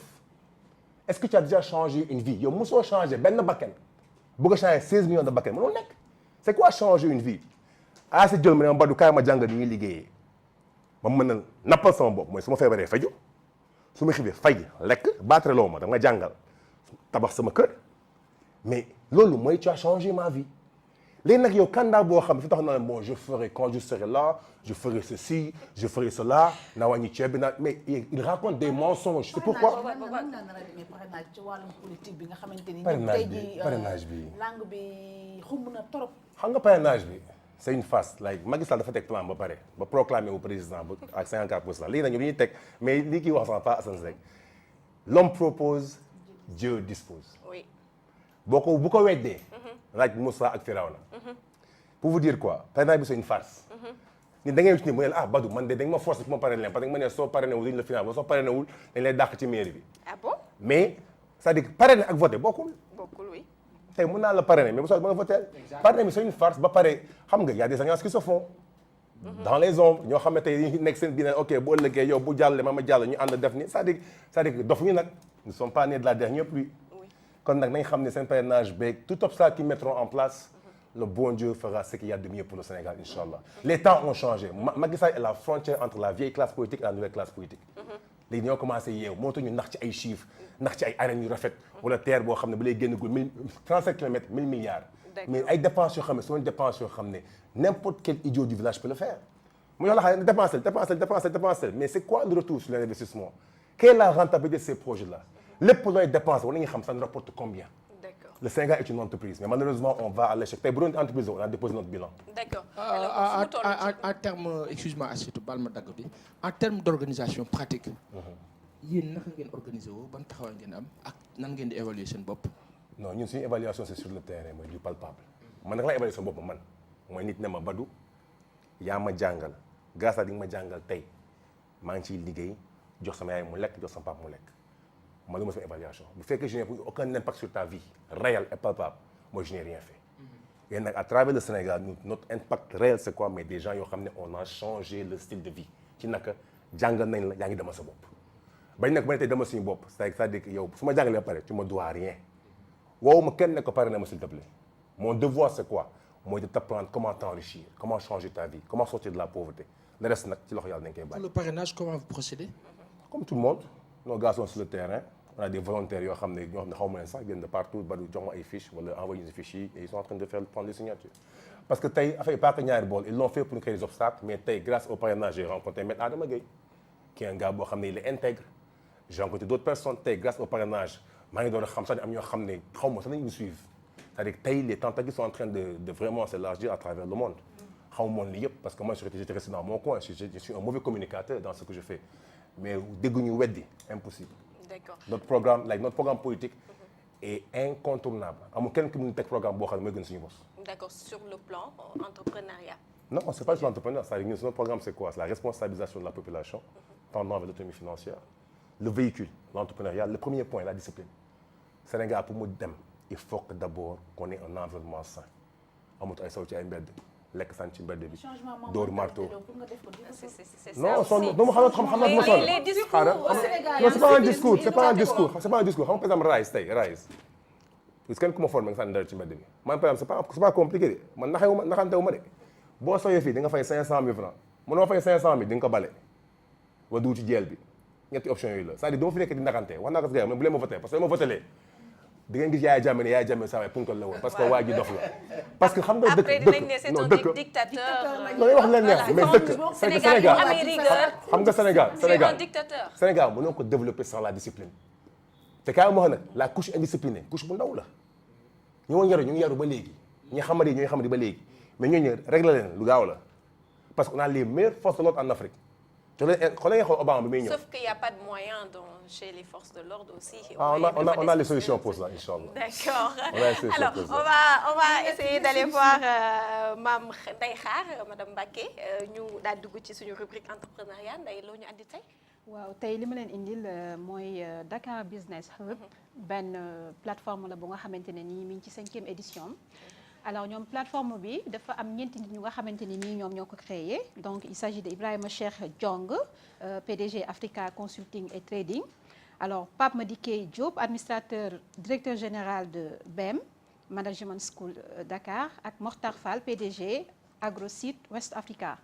est-ce que tu as déjà changé une vie yow mosoo changé benn bakken bëgg a changé 16 millions de bakken mënoo nekk c'est quoi changer une vie ah si jël ma ne ma Badou kaay ma jàngal ni ñuy liggéeyee ma mën a nappal sama bopp mooy su ma feebaree faju su ma xiifee fay lekk baatreloo ma da nga jàngal tabax sama kër mais loolu mooy tu as changé ma vie léegi nag yow candidat boo xam ne fi tax na bon je ferai quand je serai là je ferai ceci je ferai cela na wàññi ceeb bi mais il raconte des mensonges c'est pourquoi parrainage ci wàllum politique bi nga xamante ni parrainage bi langue bi xumb na trop xam nga parrainage bi c'est une farce like Macky Sall dafa teg plan ba pare ba proclamer wu président ba ak 54% léegi nag ñu dañuy teg mais li kii wax sax pas Assane Seck l'homme propose Dieu dispose oui bu ko weddee laaj Moussa ak Firawna pour vous dire quoi parrainage bi c'est une farce ni da ngay wut ni mu ne ah Badou man de dañ ma forcer pour ma parrainer parce que ma ne soo parrainé wul duñ la final ba soo parrainé wul dañ lay dàq ci mairie bi ah bon mais c'est-à-dire que parrainer ak voter bokkul oui tey mën naa la parrainer mais bu soobee ba nga voter parrainer bi c'est une farce ba pare xam nga y a des alliances qui se font dans les ombres ñoo xam ne tey dañuy nekk seen biir ok bu ëllëgee yow bu jàllee ma jàll ñu ànd def ni c'est-à-dire que dofuñu nag nous sommes pas nés de la dernière pluie kon nag nañ xam ne seen parrainage beeg tout obstacle qu'ils mettront en place le bon Dieu fera ce qu'il y a de mieux pour le Sénégal inchallah les temps ont changé Macky Sall est la frontière entre la vieille classe politique et la nouvelle classe politique léegi dañoo commencé yeew moo tax ñu nax ci ay chiffres nax ci ay arènes yu rafet wala terre boo xam ne ba lay génn gul 37 kilomètres 1000 milliards mais ay dépenses yoo xam ne sont dépenses yoo xam ne n'importe quel idiot du village peut le faire mu yox la xam ne dépenser mais c'est quoi le retour sur l'investissement quelle est la rentabilité de ces projets là lépp looy dépenser war nañu xam ça nous rapporte combien le Sénégal est une entreprise mais malheureusement on va à l'échec tey bu doon entreprise on a déposé notre bilan. D'accord. En termes excuse-moi Assetou baal ma dagg bi en termes d'organisation pratique. yéen naka ngeen organiser woo ban taxawaay ngeen am ak nan ngeen di évaluer seen bopp. non ñun suñu évaluation c'est sur le terrain mooy du palpable man naka la évaluer sa bopp man mooy nit ne ma Badou yaa ma jàngal grâce à di nga ma jàngal tey maa ngi ciy liggéey jox sama yaay mu lekk jox sama papa mu lekk. moi, c'est une évaluation. Le fait que je n'ai aucun impact sur ta vie, réel et palpable, moi, je n'ai rien fait. Et à travers le Sénégal, notre impact réel, c'est quoi? Mais des gens, on a changé le style de vie. Tu n'as que jangal nañ la yaa ngi dama sa bopp. bañ nag ba tey dama suñu bopp c'est-à-dire que yow su ma jàngalee ba pare tu me dois rien. woowu ma kenn ne ko pare na ma s'il te plaît. Mon devoir, c'est quoi? Moi, de t'apprendre comment t'enrichir, comment changer ta vie, comment sortir de la pauvreté. Le reste, c'est ce que pour le parrainage, comment vous procédez? Comme tout le monde, nos gars sont sur le terrain. On a des volontaires qui viennent de partout, ils ont des fiches, envoyer des fichiers et ils sont en train de prendre des signatures. Parce que ils l'ont fait pour nous créer des obstacles, mais grâce au parrainage, j'ai rencontré M. Adam Gueye, qui est un gars qui est intègre. J'ai rencontré d'autres personnes, grâce au parrainage, ils me suivent. C'est-à-dire que les tentatives sont en train de vraiment s'élargir à travers le monde. Parce que moi, j'étais resté dans mon coin, je suis un mauvais communicateur dans ce que je fais. Mais impossible. D'accord. Notre programme politique est incontournable. D'accord, sur le plan entrepreneuriat. Non, c'est pas juste l'entrepreneuriat. Notre programme, c'est quoi? C'est la responsabilisation de la population tendant vers l'autonomie financière. Le véhicule, l'entrepreneuriat, le premier point, la discipline. Sénégal, pour nous, il faut que d'abord qu'on ait un environnement sain. lekk sant ci mbedd bi dóor marteau non les discours non c'est pas un discours xam nga par exemple Rise gis kenn ku ma formé nga sànni dara ci mbedd bi man par exemple c'est pas compliqué de man naxantewuma de boo sooyee fii di nga fay 500 000 francs mënoo fay 500 000 di nga ko bale wa dugg ci jeel bi ñetti option yooyu la c'est-à-dire dama fi nekk di naxante wax naa ko si gars bu leen ma voté parce que ma voté di ngeen gis Yaya Jammeh saa waay punkal la woon parce que waa ji dof la parce que xam nga après dinañ ne c'est un dictateur non wax leen neex mais dëkk Sénégal xam nga Sénégal mënoo ko développer sans la discipline te kaay ma wax nag la couche indisciplinée couche bu ndaw la ñu ngi yaru ba léegi ñi xamadi ba léegi mais ñooñu réglé leen lu gaaw la parce que on a les meilleures forces de l'ordre en Afrique xool Obama bi muy ñëw. Sauf qu'il n'y a pas de moyens chez les forces de l'ordre aussi. On a les solutions pour ça, Inch'Allah. D'accord. Alors, on va essayer d'aller voir Mame Ndeye Khar, Madame Mbacké, ñu daal dugg ci suñu rubrique entrepreneuriat Ndeye loo ñu andi tey. waaw tey li ma leen indil mooy Dakar Business Hub benn plateforme la bu nga xamante ne nii mi ngi ci 5e édition Alors ñoom plateforme bi dafa am ñeenti nit ñu nga xamante ni nii ñoom ñoo ko créé donc il s'agit de Ibrahima Cheikh Diong PDG Africa Consulting et Trading. Alors Pape Madické Diop administrateur directeur général de BEM Management School Dakar ak Mokhtar Fall PDG AgroSeed West Africa.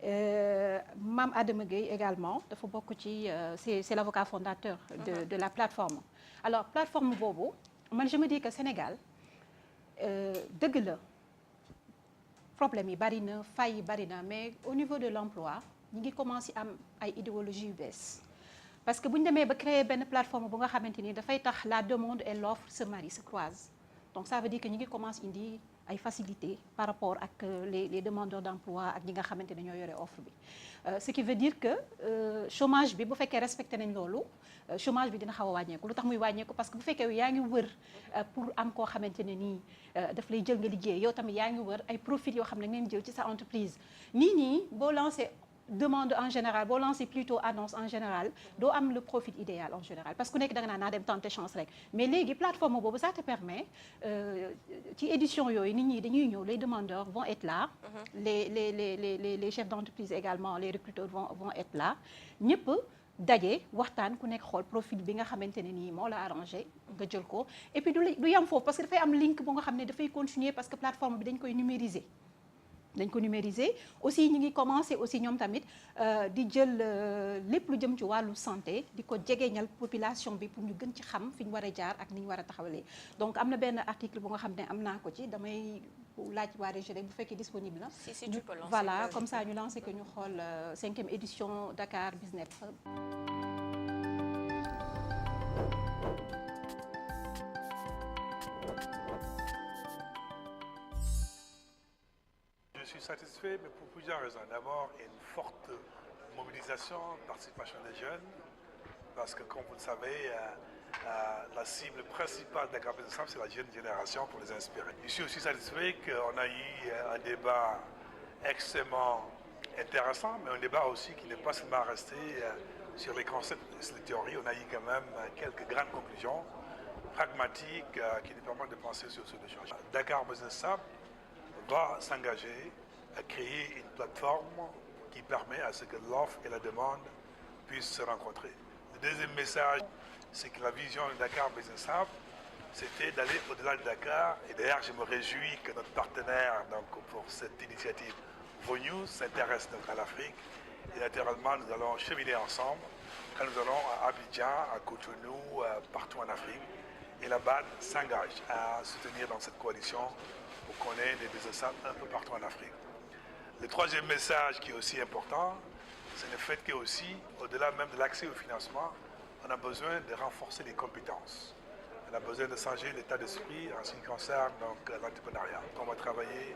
Mame Adama Gueye également dafa bokk ci c'est l'avocat fondateur de la plateforme. Alors plateforme boobu man je me dis que Sénégal dëgg la problème yi bari na fay yi bari na mais au niveau de l'emploi ñi ngi commencé am ay idéologie yu bees parce que bu ñu demee ba créer benn plateforme bu nga xamante ni dafay tax la demande et l'offre se marient se croisent donc ça veut dire que ñi ngi commencé indi ay facilités par rapport ak les demandeurs d'emploi ak ñi nga xamante ne ñoo yore offre bi ce qui veut dire que chômage bi bu fekkee respecté nañ loolu chômage bi dina xaw a wàññeeku lu tax muy wàññeeku parce que bu fekkee yaa ngi wër pour am koo xamante ne nii daf lay jël nga liggéey yow tamit yaa ngi wër ay profil yoo xam ne ngeen jël ci sa entreprise nii boo lancé demande en général boo lancé plutôt annonce en général doo am le profil idéal en général parce que ku nekk da nga naan naa dem tenter chance rek mais léegi plateforme boobu ça te permet ci édition yooyu nit ñi dañuy ñëw les demandeurs vont être là les chefs d'entreprise également les recruteurs vont être là ñëpp daje waxtaan ku nekk xool profil bi nga xamante ne nii moo la arrangé nga jël ko et puis du yam foofu parce que dafay am link bu nga xam ne dafay continuer parce que plateforme bi dañ koy numériser aussi ñu ngi commencé aussi ñoom tamit di jël lépp lu jëm ci wàllu santé di ko jegeñal population bi pour ñu gën ci xam fi ñu war a jaar ak ni ñu war a taxawalee donc am na benn article bu nga xam ne am naa ko ci damay laaj waa régie rek bu fekkee disponible na. si tu peux lancer voilà comme ça ñu lancé que ñu xool 5e édition Dakar Business Hub. Je suis satisfait, mais pour plusieurs raisons. D'abord, une forte mobilisation, participation des jeunes, parce que comme vous le savez, la cible principale de Dakar Business Hub, c'est la jeune génération pour les inspirer. Je suis aussi satisfait qu'on a eu un débat extrêmement intéressant, mais un débat aussi qui n'est pas seulement resté sur les concepts et les théories. On a eu quand même quelques grandes conclusions pragmatiques qui nous permettent de penser sur ce sujet. Dakar Business Hub va s'engager à créer une plateforme qui permet à ce que l'offre et la demande puissent se rencontrer. Le deuxième message, c'est que la vision de Dakar Business Hub, c'était d'aller au-delà de Dakar. Et d'ailleurs, je me réjouis que notre partenaire donc, pour cette initiative, VONews, s'intéresse donc à l'Afrique. Et naturellement, nous allons cheminer ensemble quand nous allons à Abidjan, à Cotonou, partout en Afrique. Et la BAD s'engage à soutenir dans cette coalition pour qu'on ait des business hubs un peu partout en Afrique. Le troisième message qui est aussi important, c'est le fait qu'aussi, au-delà même de l'accès au financement, on a besoin de renforcer les compétences. On a besoin de changer l'état d'esprit en ce qui concerne l'entrepreneuriat. On va travailler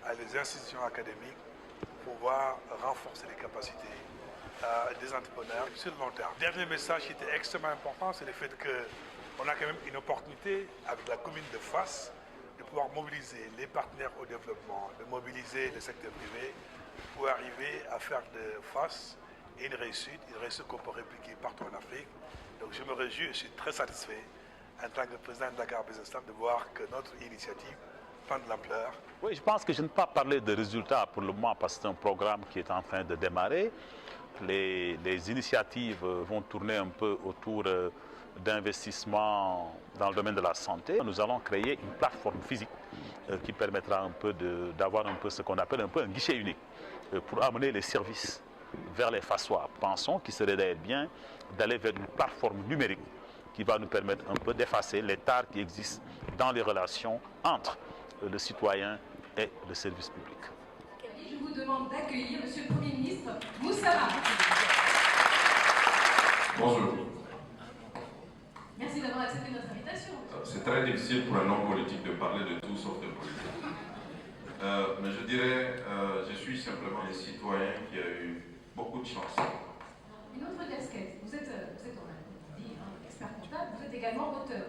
avec les institutions académiques pour pouvoir renforcer les capacités des entrepreneurs sur le long terme. Le dernier message qui était extrêmement important, c'est le fait qu'on a quand même une opportunité avec la commune de Fass de pouvoir mobiliser les partenaires au développement, de mobiliser le secteur privé pour arriver à faire de Fass une réussite qu'on peut répliquer partout en Afrique. Donc je me réjouis, je suis très satisfait en tant que président de Dakar Business Hub de voir que notre initiative prend de l'ampleur. Oui, je pense que je ne peux pas parler de résultats pour le moment parce que c'est un programme qui est en train de démarrer. Les initiatives vont tourner un peu autour d'investissements dans le domaine de la santé. Nous allons créer une plateforme physique qui permettra un peu d'avoir un peu ce qu'on appelle un peu un guichet unique pour amener les services vers les Fassois. Pensons qu'il serait d'ailleurs bien d'aller vers une plateforme numérique qui va nous permettre un peu d'effacer les tares qui existent dans les relations entre le citoyen et le service public. Je vous demande d'accueillir Monsieur le Premier ministre Moussara. Bonjour. Merci d'avoir accepté notre invitation. C'est très difficile pour un homme politique de parler de tout sauf de politique. Mais je dirais, je suis simplement un citoyen qui a eu beaucoup de chance. Une autre casquette, vous êtes on a dit, expert comptable, vous êtes également auteur.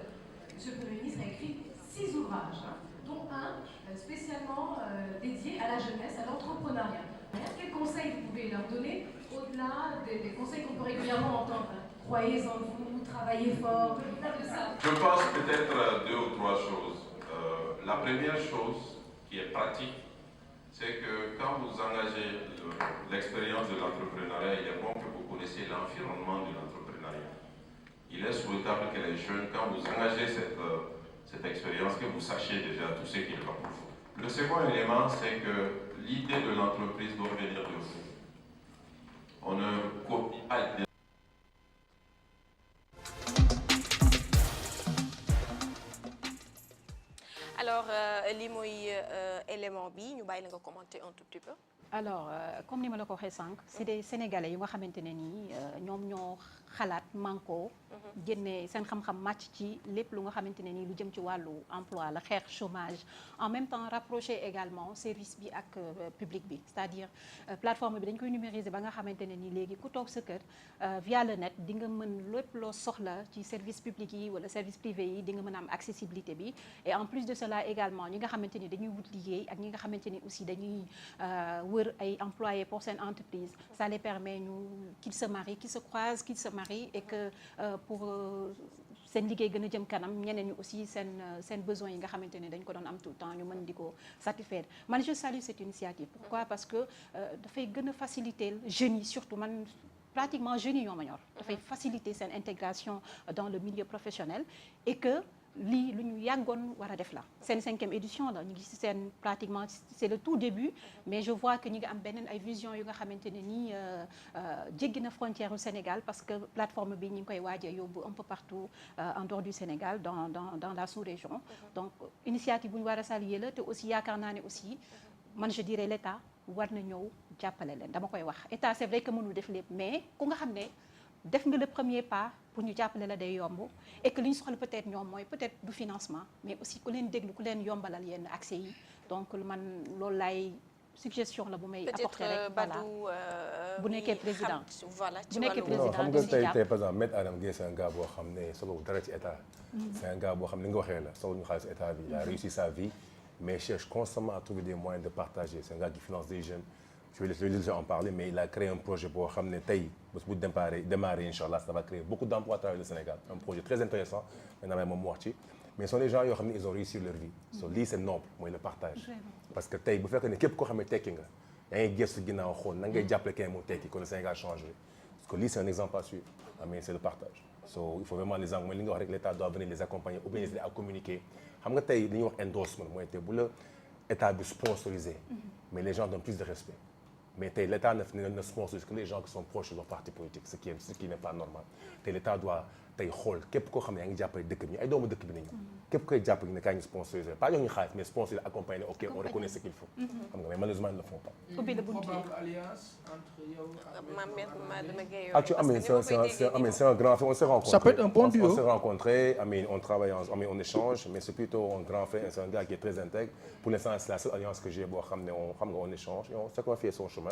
Monsieur le Premier ministre a écrit 6 ouvrages, dont un spécialement dédié à la jeunesse, à l'entrepreneuriat. Quels conseils vous pouvez leur donner au-delà des conseils qu'on peut régulièrement entendre? Croyez en vous, travaillez fort, de ça. Je pense peut-être 2 ou 3 choses. La première chose qui est pratique, c'est que quand vous engagez l'expérience de l'entrepreneuriat, il est bon que vous connaissiez l'environnement de l'entrepreneuriat. Il est souhaitable que les jeunes, quand vous engagez cette expérience, que vous sachiez déjà tout ce qu'il va pour vous. Le second élément, c'est que l'idée de l'entreprise doit venir de vous. On ne copie pas. Alors li mooy élément bi ñu bàyyi la nga commenter un tout petit peu. alors comme ni ma la ko waxee sànq c'est des sénégalais yu nga xamante ne nii ñoom ñoo xalaat manko génne seen xam-xam màcc ci lépp lu nga xamante ne nii lu jëm ci wàllu emploi la xeex chômage en même temps rapprocher également service bi ak public bi c'est-à-dire plateforme bi dañ koy numériser ba nga xamante ne nii léegi ku toog sa kër via le net di nga mën lépp loo soxla ci service public yi wala service privé yi di nga mën a am accessibilité bi et en plus de cela également ñi nga xamante ni dañuy wut liggéey ak ñi nga xamante ni aussi dañuy wër ay employés pour seen entreprise ça les permet ñu qu'ils se marient qu'ils se croisent qu'ils se marient et que pour seen liggéey gën a jëm kanam ñeneen ñi aussi seen besoins yi nga xamante ne dañ ko doon am tout le temps ñu mën di ko satisfaire man je salue cette initiative pourquoi parce que dafay gën a faciliter jeunes yi surtout man pratiquement jeunes yi ñoo ma ñor dafay faciliter seen intégration dans le milieu professionnel et que lii lu ñu yàggoon war a def la seen 5e édition la ñu ngi ci seen pratiquement c'est le tout début mais je vois que ñi ngi am beneen ay vision yu nga xamante ne nii jéggi na frontière au Sénégal parce que plateforme bi ñu ngi koy waaj a yóbbu un peu partout en dehors du Sénégal dans la sous-région donc initiative bu ñu war a saluer la te aussi yaakaar naa ne aussi man je dirais l'État war na ñëw jàppale leen dama koy wax État c'est vrai que mënul def lépp mais ku nga xam ne def nga le premier pas pour ñu jàppale la day yomb et que li ñu soxla peut-être ñoom mooy peut-être du financement mais aussi ku leen déglu ku leen yombalal yenn accès yi donc man loolu laay suggestion la bu may apporter rek voilà bu nekkee président voilà bu nekkee président xam nga tey par exemple Maître Adama Guèye c'est un gars boo xam ne soxlawul dara ci état c'est un gars boo xam ne li nga waxee la soxlawuñu xaalis état bi il a réussi sa vie mais cherche constamment à trouver des moyens de partager c'est un gars qui finance des jeunes je vais déjà en parler mais il a créé un projet boo xam ne tey bés bu démarrer inchallah ça va créer beaucoup d'emplois à travers le Sénégal un projet très intéressant maintenant moom mu wax ci mais ce sont des gens yoo xam ne ils ont réussi leur vie so lii c'est noble mooy le partage parce que tey bu fekkee ne képp koo xam ne tekki nga yaa ngi gëstu ginnaaw xool na ngay jàppale kenn mu tekki kon le Sénégal changé parce que lii c'est un exemple à suivre mais c'est le partage so il faut vraiment les mooy li nga wax rek l'État doit venir les accompagner ou bien les aider à communiquer xam nga tey li ñuy wax endorsement mooy tey bu la état bi sponsorisé mais les gens donnent plus de respect mais tey l'État ne sponsorise que les gens qui sont proches de leur parti politique ce qui n'est pas normal tey l'État doit tey xool képp koo xam ne yaa ngi jàppale dëkk bi ñu ay doomu dëkk bi nañu képp koy jàppale ne kaa ñu sponsorisé pas jox ñu xaalis mais sponsorisé accompagné ok on reconnaît ce qu'il faut xam nga mais malheureusement ils ne le font pas. probable alliance entre yow c'est un grand frère on s'est rencontrés. Ça peut être un bon duo. On s'est rencontrés on travaille on échange mais c'est plutôt un grand frère c'est un gars qui est très intègre pour l'instant c'est la seule alliance que j'ai boo xam ne on échange et on sait qu'on fait son chemin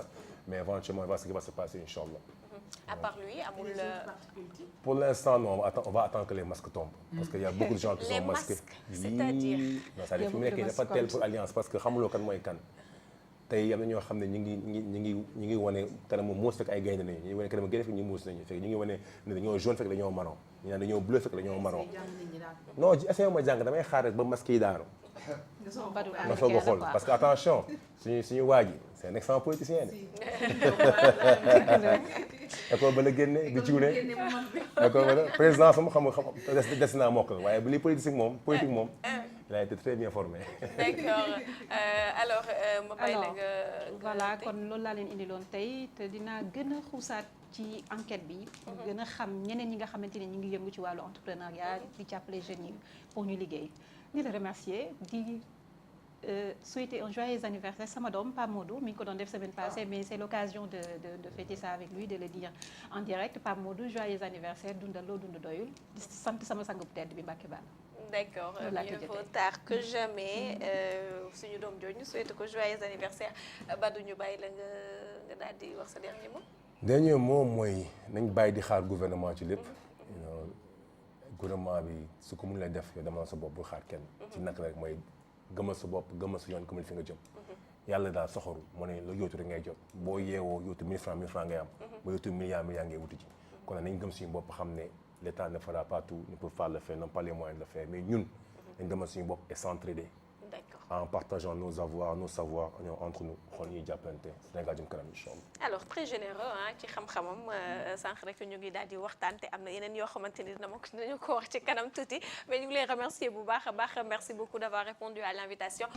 mais éventuellement il va ce qui va se passer inchallah. À part lui amul pour l'instant non on va attendre que les masques tombent parce qu'il y a beaucoup de gens qui sont masqués. C'est-à-dire non c'est-à-dire fi mu nekk dafa tel pour alliance parce que xamuloo kan mooy kan tey am na ñoo xam ne ñu ngi wane kanamu muus fekk ay gaynde nañu ñu ngi wane kanamu gaynde fekk ñu muus nañu fekk ñu ngi wane ne dañoo jaune fekk dañoo marron ñu naan dañoo bleu fekk dañoo marron non essayé ma jàng damay xaar rek ba masque yi daanu nga soog a xool parce que attention suñu waa ji c'est un excellent politicien de école ba la génne di ciwne école ba la président sama xam des naa mokkal waaye bu li politique moom il a été très bien formé. D'accord alors ma bàyyi la nga voilà kon loolu laa leen indiloon tey te dinaa gën a xuusaat ci enquête bi gën a xam ñeneen ñi nga xamante ne ñu ngi yëngu ci wàllu entrepreneuriat di jàppale jeunes yi pour ñu liggéey di la remercier di souhaiter un joyeux anniversaire sama doom Pape Modou mi ngi ko doon def semaine passée mais c'est l'occasion de fêter ça avec lui de le dire en direct Pape Modou joyeux anniversaire dundal loo dund doyul di sant sama sang bu tedd bi Mbacke Balla. D'accord mieux vaut tard que jamais suñu doom jooju ñu souhaite ko joyeux anniversaire Badou ñu bàyyi la nga daal di wax sa dernier mot. dernier mot mooy nañ bàyyi di xaar gouvernement ci lépp gouvernement bi su ko mun lay def yow dama sa bopp bu xaar kenn ci naka rek mooy gëmal sa bopp gëmal sa yoon gëmal fi nga jëm yàlla daal soxoru moo ne la yóotu rek ngay jot boo yeewoo yóotu 1000 francs ngay am ba yóotu milliard ngay wuti ji kon nañ gëm suñu bopp xam ne l'État ne fera pas tout ne peut pas le faire, n'ont pas les moyens de le faire mais ñun dañ demal suñu bopp et s'entraider. D'accord. En partageant nos avoirs, nos savoirs entre nous xool ñuy jàppante Sénégal jëm kanam incha allah. alors très généreux ci xam-xamam sànq rek ñu ngi daal di waxtaan te am na yeneen yoo xamante ni dinañu ko wax ci kanam tuuti mais ñu ngi lay remercier bu baax a baax merci beaucoup d'avoir répondu à l'invitation.